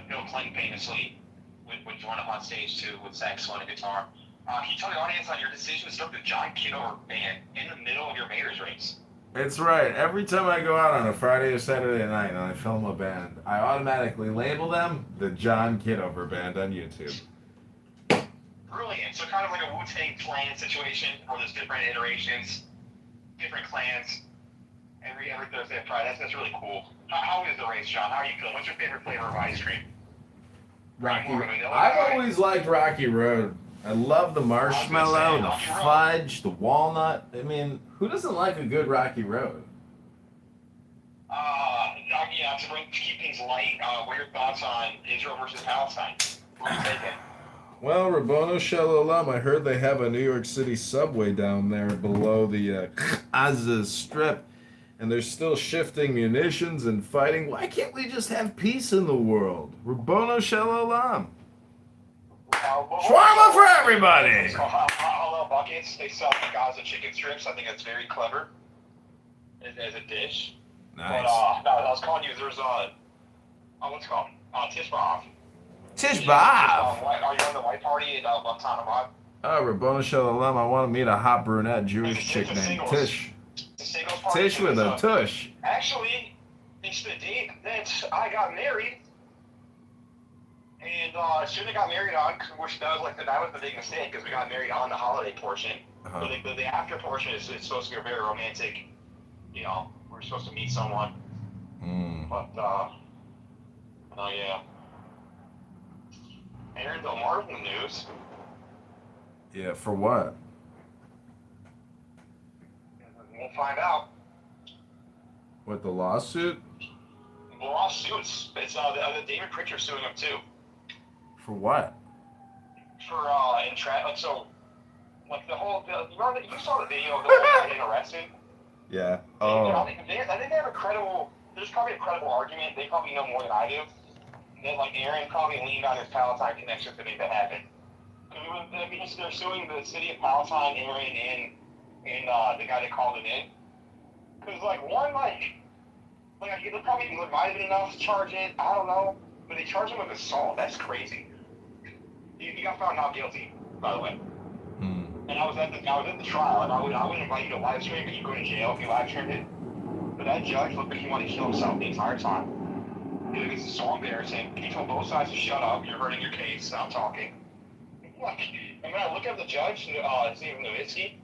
Bill Clinton famously would join up on stage too with saxophone and guitar. Can you tell the audience on your decision to start the John Kitover band in the middle of your mayor's race? It's right. Every time I go out on a Friday or Saturday night and I film a band, I automatically label them the John Kitover Band on YouTube. Brilliant. So kind of like a Wu-Tang Clan situation where there's different iterations, different clans, every Thursday and Friday. That's really cool. How is the race, John? How are you feeling? What's your favorite flavor of ice cream? Rocky. I've always liked Rocky Road. I love the marshmallow, the fudge, the walnut. I mean, who doesn't like a good Rocky Road? Yeah, to keep things light, what are your thoughts on Israel versus Palestine? What are you thinking? Well, Rabboni Shalom, I heard they have a New York City subway down there below the Gaza Strip, and they're still shifting munitions and fighting. Why can't we just have peace in the world? Rabboni Shalom. Shawarma for everybody! It's called halal buckets. They sell Gaza chicken strips. I think that's very clever as a dish. Nice. But, no, I was calling you, there's, what's it called? Tish B'Av. Tish B'Av! Are you on the white party at Guantanamo? Oh, Rabboni Shalom, I want to meet a hot brunette Jewish chick named Tish. Tish with a tush. Actually, it's the date that I got married. And should have got married on, which that was the big mistake, because we got married on the holiday portion. Uh-huh. But the after portion is supposed to be a very romantic. You know, we're supposed to meet someone. But oh yeah. Aaron Del Mar's in the news. Yeah, for what? We'll find out. What, the lawsuit? The lawsuits. It's the David Pritchard suing him too. For what? For so the whole you saw the video of the whole guy getting arrested. Yeah. I think they have a credible. There's probably a credible argument. They probably know more than I do. That Aaron probably leaned on his Palatine connection to make that happen. Because they're suing the city of Palatine, Aaron, and the guy that called him in. Because they probably might have been enough to charge it. I don't know, but they charged him with assault. That's crazy. He got found not guilty, by the way. And I was at the trial, and I would invite you to live stream, but you go to jail if you live streamed it. But that judge looked like he wanted to kill himself the entire time. It's so embarrassing. He told both sides to shut up. You're hurting your case. Stop talking. And when I look at the judge, his name is Nowitzki.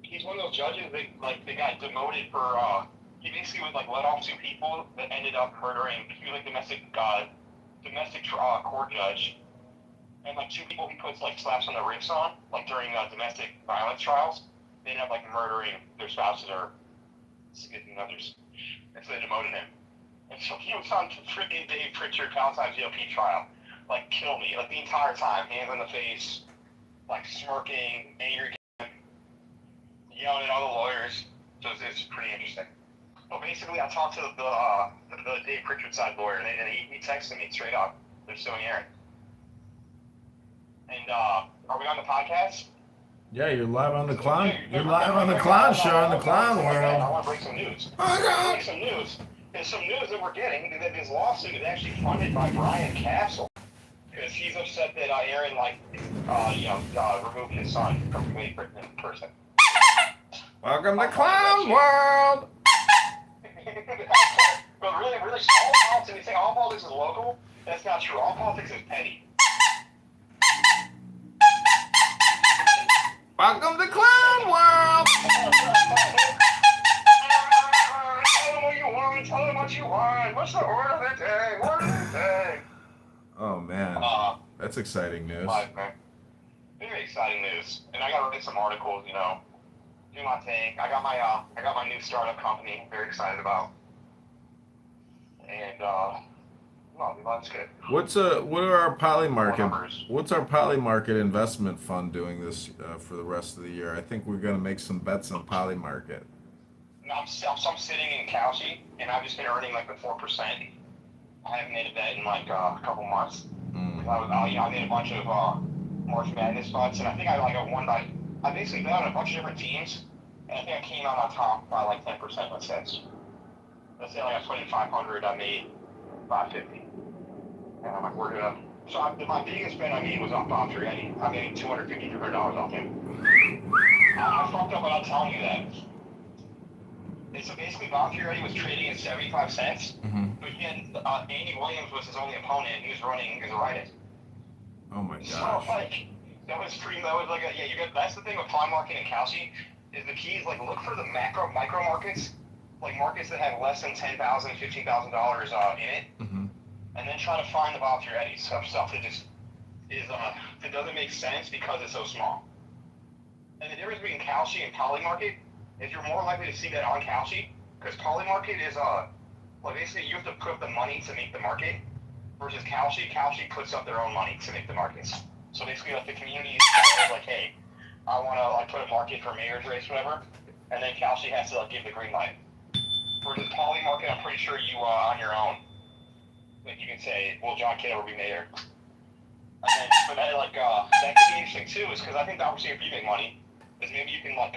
He's one of those judges that they got demoted for. He basically would let off 2 people that ended up murdering. He was domestic court judge. And 2 people he puts slaps on the wrists on, during domestic violence trials. They end up murdering their spouses or significant others. And so they demoted him. And so he was on freaking Dave Pritchard Palatine GOP trial. Kill me. The entire time. Hands on the face. Smirking, angry, yelling at all the lawyers. So it's pretty interesting. But basically, I talked to the Dave Pritchard side lawyer, and he texted me straight up. They're suing Aaron. And are we on the podcast? Yeah, you're live on the clown. You're live on the clown show in the clown world. I want to break some news. There's some news that we're getting that this lawsuit is actually funded by Brian Castle, because he's upset that Aaron removed his son from Great Britain in person. Welcome to Clown World. But really, all politics. You think all politics is local? That's not true. All politics is petty. Welcome to Clown World. Tell them what you want. Tell them what you want. What's the order of the day? Order of the day. Oh man, that's exciting news. Very exciting news. And I got to write some articles. Do my thing. I got my new startup company. Very excited about. And that's good. What's our Poly Market investment fund doing this for the rest of the year? I think we're gonna make some bets on Poly Market. I'm sitting in Kalshi, and I've just been earning the 4%. I haven't made a bet in a couple months. I made a bunch of March Madness spots, and I think I won I basically bet on a bunch of different teams, and I think I came out on top by 10%. Let's say I put in 500, I made 550. And I'm we're gonna. So my biggest bet I made was off Bob Trietti. I made $250 off him. I fucked up without telling you that. And so basically, Bob Trietti was trading at 75 cents, but he had Andy Williams was his only opponent, and he was running as a write-in. Oh my gosh. So that was that's the thing with Poly Market and Kalshi, is the key is look for the micro markets, markets that have less than $10,000, $15,000 in it. And then try to find the Bob Trietti stuff that just is that doesn't make sense because it's so small. And the difference between Kalshi and Poly Market is you're more likely to see that on Kalshi, because Poly Market is basically you have to put up the money to make the market, versus Kalshi puts up their own money to make the markets. So basically the community is hey, I want to put a market for mayor's race, whatever, and then Kalshi has to give the green light. Versus Poly Market, I'm pretty sure you on your own. You can say, will John Kitover be mayor? And then, but that could be interesting too, is because I think the opportunity for you to make money is maybe you can kind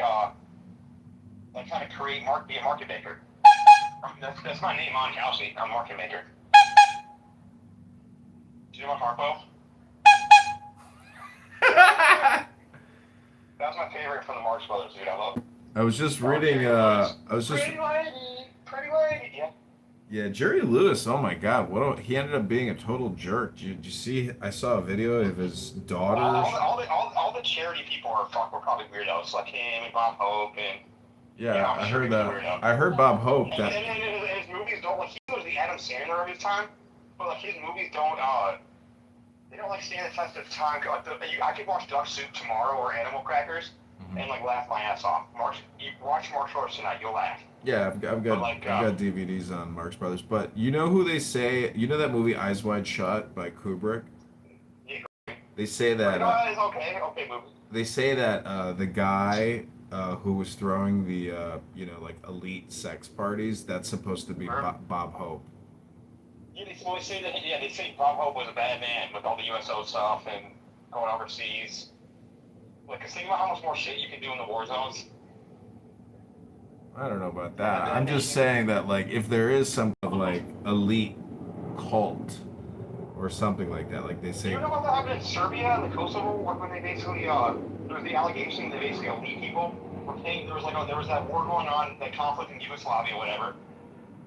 of be a market maker. That's my name on Kalshi. I'm a market maker. Do you know my Harpo? That was my favorite from the Marx Brothers, dude. I love it. I was just reading. Pretty lady, yeah. Yeah, Jerry Lewis. Oh my God, he ended up being a total jerk. Did you see? I saw a video of his daughter. All the charity people were probably weirdos, like him and Bob Hope and. Yeah, I'm I sure heard he was a that. weirdo. I heard Bob Hope And, that. and his movies don't like he was the Adam Sandler of his time, but like his movies don't they don't like stand the test of time. Like I could watch Duck Soup tomorrow or Animal Crackers and like laugh my ass off. You watch Marx Brothers tonight, you'll laugh. Yeah, I've got DVDs on Marx Brothers, but you know who they say? You know that movie Eyes Wide Shut by Kubrick? They say that. It's okay movie. They say that the guy who was throwing the like elite sex parties, that's supposed to be Bob Hope. Yeah, they say that. Yeah, they say Bob Hope was a bad man with all the USO stuff and going overseas. Like, cause think about how much more shit you can do in the war zones. I don't know about that. I'm just saying that, like, if there is some kind of like elite cult or something like that, like they say. You know what happened in Serbia and the Kosovo when they basically there was the allegation that basically elite people were paying. There was that war going on, that conflict in Yugoslavia, or whatever,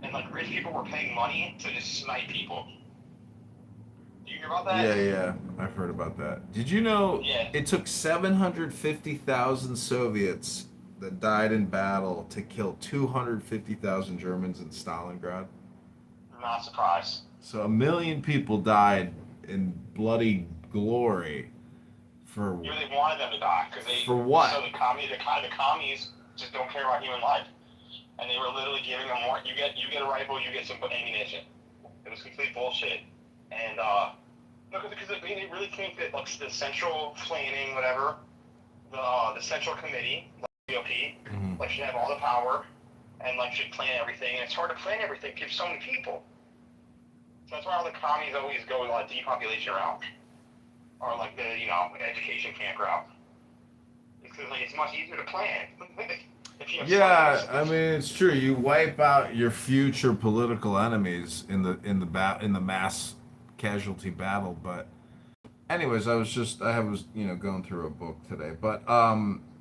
and like rich people were paying money to just snipe people. Do you hear about that? Yeah, I've heard about that. Did you know it took 750,000 Soviets that died in battle to kill 250,000 Germans in Stalingrad? Not surprised. So 1 million people died in bloody glory for. Yeah, they wanted them to die because they. For what? So the commies just don't care about human life, and they were literally giving them more. You get a rifle, you get some ammunition. It was complete bullshit, and because they really think that like the central planning, whatever, the central committee, like GOP, like should have all the power, and like should plan everything. And it's hard to plan everything because so many people. So that's why all the commies always go like depopulation route, or like the education camp route. Because like it's much easier to plan. Yeah, I mean it's true. You wipe out your future political enemies in the mass casualty battle. But anyways, I was going through a book today. But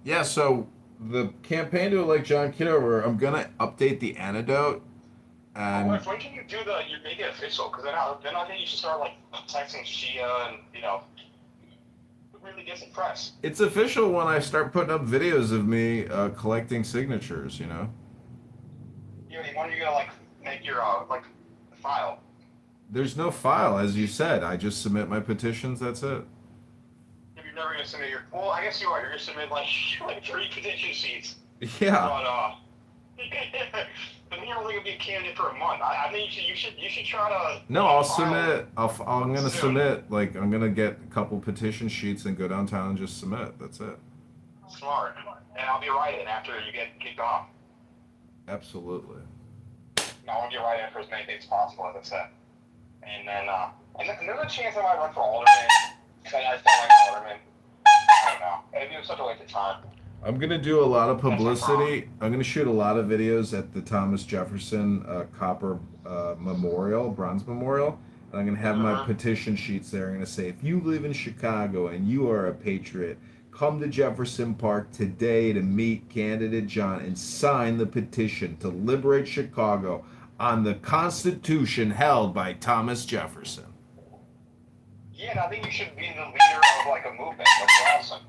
yeah, so the campaign to elect John Kitover, I'm gonna update the antidote. And when can you do you make it official? Because then I think you should start like texting Shia and really get some press. It's official when I start putting up videos of me collecting signatures. Yeah, when are you gonna like make your like file? There's no file, as you said. I just submit my petitions. That's it. If you're never gonna submit well, I guess you are. You're gonna submit like 3 petition sheets. Yeah. But you're only gonna be a candidate for a month. I think you should try to. No, I'll submit. I'm gonna submit. Like I'm gonna get a couple petition sheets and go downtown and just submit. That's it. Smart. And I'll be writing after you get kicked off. Absolutely. I want to be writing for as many days as possible, as I said. And then there's a chance I might run for alderman. Because I still like alderman. I don't know. It'd be such a waste of time. I'm gonna do a lot of publicity. I'm gonna shoot a lot of videos at the Thomas Jefferson Copper Memorial, Bronze Memorial, and I'm gonna have my petition sheets there. I'm gonna say, if you live in Chicago and you are a patriot, come to Jefferson Park today to meet candidate John and sign the petition to liberate Chicago on the Constitution held by Thomas Jefferson. Yeah, and I think you should be the leader of like a movement. That's awesome.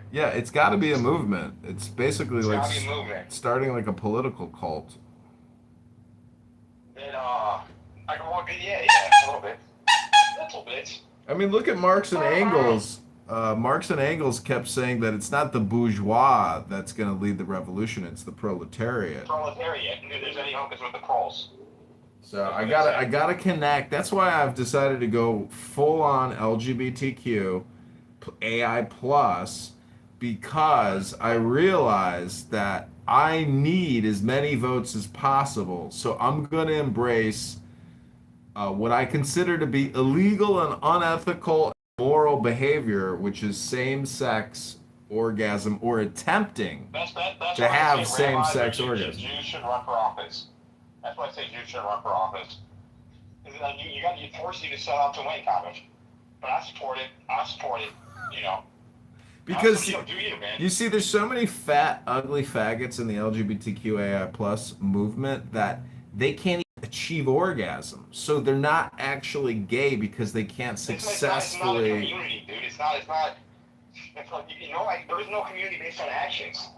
Yeah, it's got to be a movement. It's basically like starting like a political cult. Then, I can walk in, a little bit. A little bit. I mean, look at Marx and Engels. Marx and Engels kept saying that it's not the bourgeois that's going to lead the revolution; it's the proletariat. Proletariat. If there's any hope, it's with the proles. So I gotta connect. That's why I've decided to go full on LGBTQ, AI plus. Because I realize that I need as many votes as possible. So I'm going to embrace what I consider to be illegal and unethical moral behavior, which is same-sex orgasm or attempting to have same-sex orgasm. Jews should run for office. That's why I say Jews should run for office. You force you to sell out to win, college. But I support it, Because you see, there's so many fat, ugly faggots in the LGBTQAI plus movement that they can't achieve orgasm. So they're not actually gay because they can't It's not a successfully. community, dude. It's not. It's like, there is no community based on actions.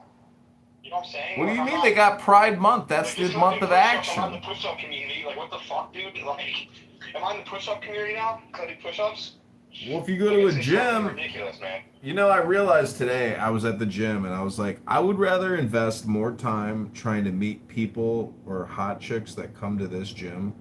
You know what I'm saying? What do Like, you I'm mean? not, They got Pride Month. That's like, the it's not month the of push-up. I'm not in action. the push-up community. Like, what the fuck, dude? Like, am I in the push-up community now? Because I do push-ups? Well, if you go to a It's fucking gym, ridiculous, man. you know, I realized today I was at the gym and I was like, I would rather invest more time trying to meet people or hot chicks that come to this gym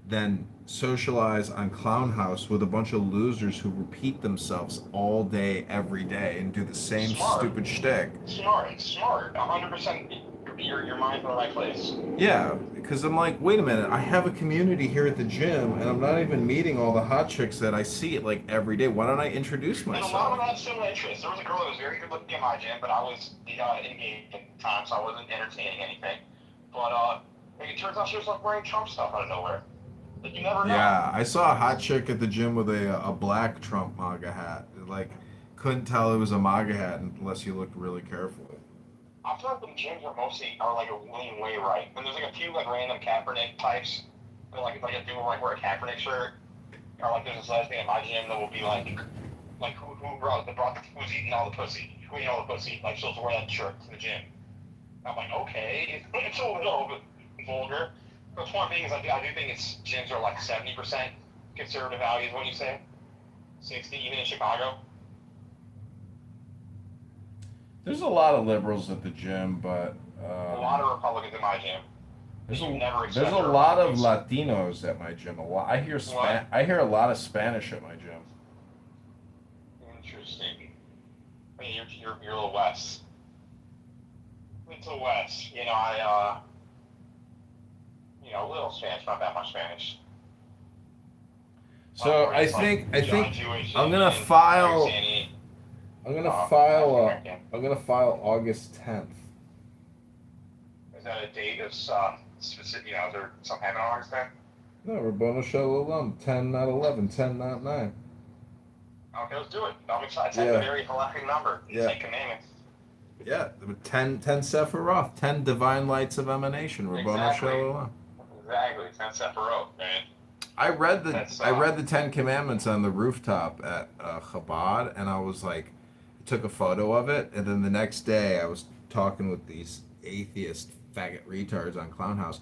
than socialize on Clown House with a bunch of losers who repeat themselves all day, every day, and do the same stupid shtick. Smart. 100%. Your mind's in the right place. Yeah, because I'm like, wait a minute, I have a community here at the gym, and I'm not even meeting all the hot chicks that I see like every day. Why don't I introduce And a lot of myself? them had similar interests. There was a girl that was very good looking in my gym, but I was engaged at the time, so I wasn't entertaining anything. But like, it turns out she was like wearing Trump stuff out of nowhere. Like, you never know. Yeah, I saw a hot chick at the gym with a black Trump MAGA hat. Like, couldn't tell it was a MAGA hat unless you looked really carefully. I feel like the gyms are like a lean way right. And there's like a few like random Kaepernick types. That, like a dude will like wear a Kaepernick shirt. Or like there's this lesbian at my gym that will be like who's eating all the pussy? Who eating all the pussy? Like she'll wear that shirt to the gym. I'm like, okay, it's a little bit vulgar. But the point being is I do think gyms are like 70% conservative values. What do you say? 60 even in Chicago. There's a lot of liberals at the gym, but A lot of Republicans in my gym. there's You a, never expect there's a lot of Latinos at my gym. I hear a lot of Spanish at my gym. Interesting. I mean, you're a little west. It's a west. You know, a little Spanish, not that much Spanish. So I think I'm gonna file. I'm gonna file August 10th. Is that a date of specific? Is there something happening on August 10th? No, Rabboni Shalom, 10 not 11, 10 not 9. Okay, let's do it. I'm excited. Yeah. That's a very halachic number. Yeah. 10 commandments. Yeah, 10 Sephiroth, 10 divine lights of emanation, Rabboni Shalom. Exactly, 10 Sephiroth, man. I read the 10 Commandments on the rooftop at Chabad, and I was like, I took a photo of it, and then the next day I was talking with these atheist faggot retards on Clown House,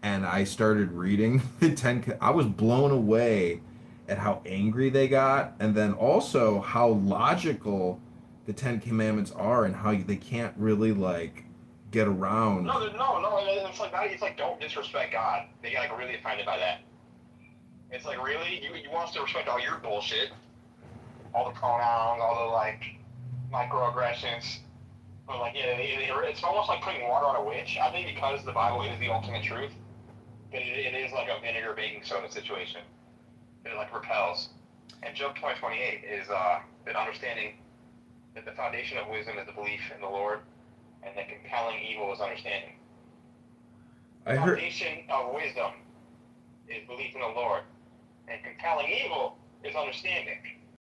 and I started reading the 10. I was blown away at how angry they got, and then also how logical the 10 Commandments are, and how they can't really like get around. No. It's like don't disrespect God. They get like really offended by that. It's like, really? You want us to respect all your bullshit? All the pronouns, all the, like, microaggressions. But, like, yeah, it's almost like putting water on a witch. I think because the Bible is the ultimate truth, that it is like a vinegar baking soda situation. It, like, repels. And Job 20:28 is that understanding that the foundation of wisdom is the belief in the Lord, and that compelling evil is understanding. The foundation of wisdom is belief in the Lord, and compelling evil is understanding.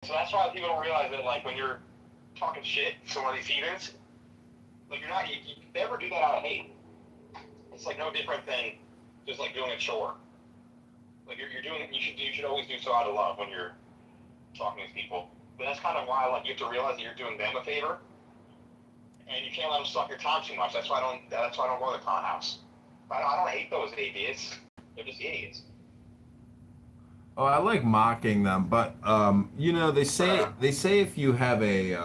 So that's why people don't realize that, like, when you're talking shit to one of these heathens, like, you never do that out of hate. It's like no different than just like doing a chore. Like you should always do so out of love when you're talking to people. But that's kind of why, like, you have to realize that you're doing them a favor, and you can't let them suck your time too much. That's why I don't go to the Clown House. I don't hate those idiots. They're just idiots. Oh, I like mocking them, but they say if you have a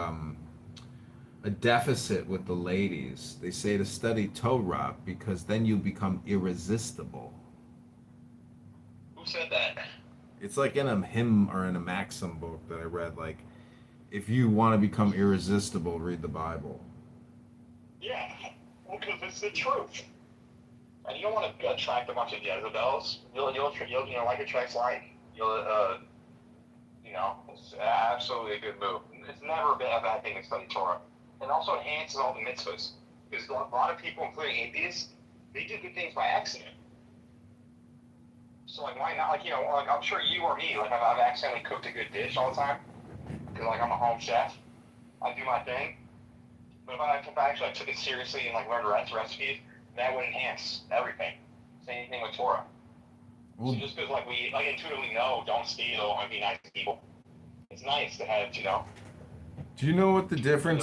deficit with the ladies, they say to study Torah because then you become irresistible. Who said that? It's like in a hymn or in a maxim book that I read. Like, if you want to become irresistible, read the Bible. Yeah, well, because it's the truth. And you don't want to attract a bunch of Jezebels. You'll like attracts like. It's absolutely a good move. It's never been a bad thing to study Torah. And also enhances all the mitzvahs. Because a lot of people, including atheists, they do good things by accident. So, like, why not? Like, I'm sure you or me, like, I've accidentally cooked a good dish all the time. Because, like, I'm a home chef. I do my thing. But if I actually took it seriously and, like, learned recipes, that would enhance everything. Same thing with Torah. So just because like we like intuitively know don't steal and be nice to people, it's nice to have, you know. Do you know what the difference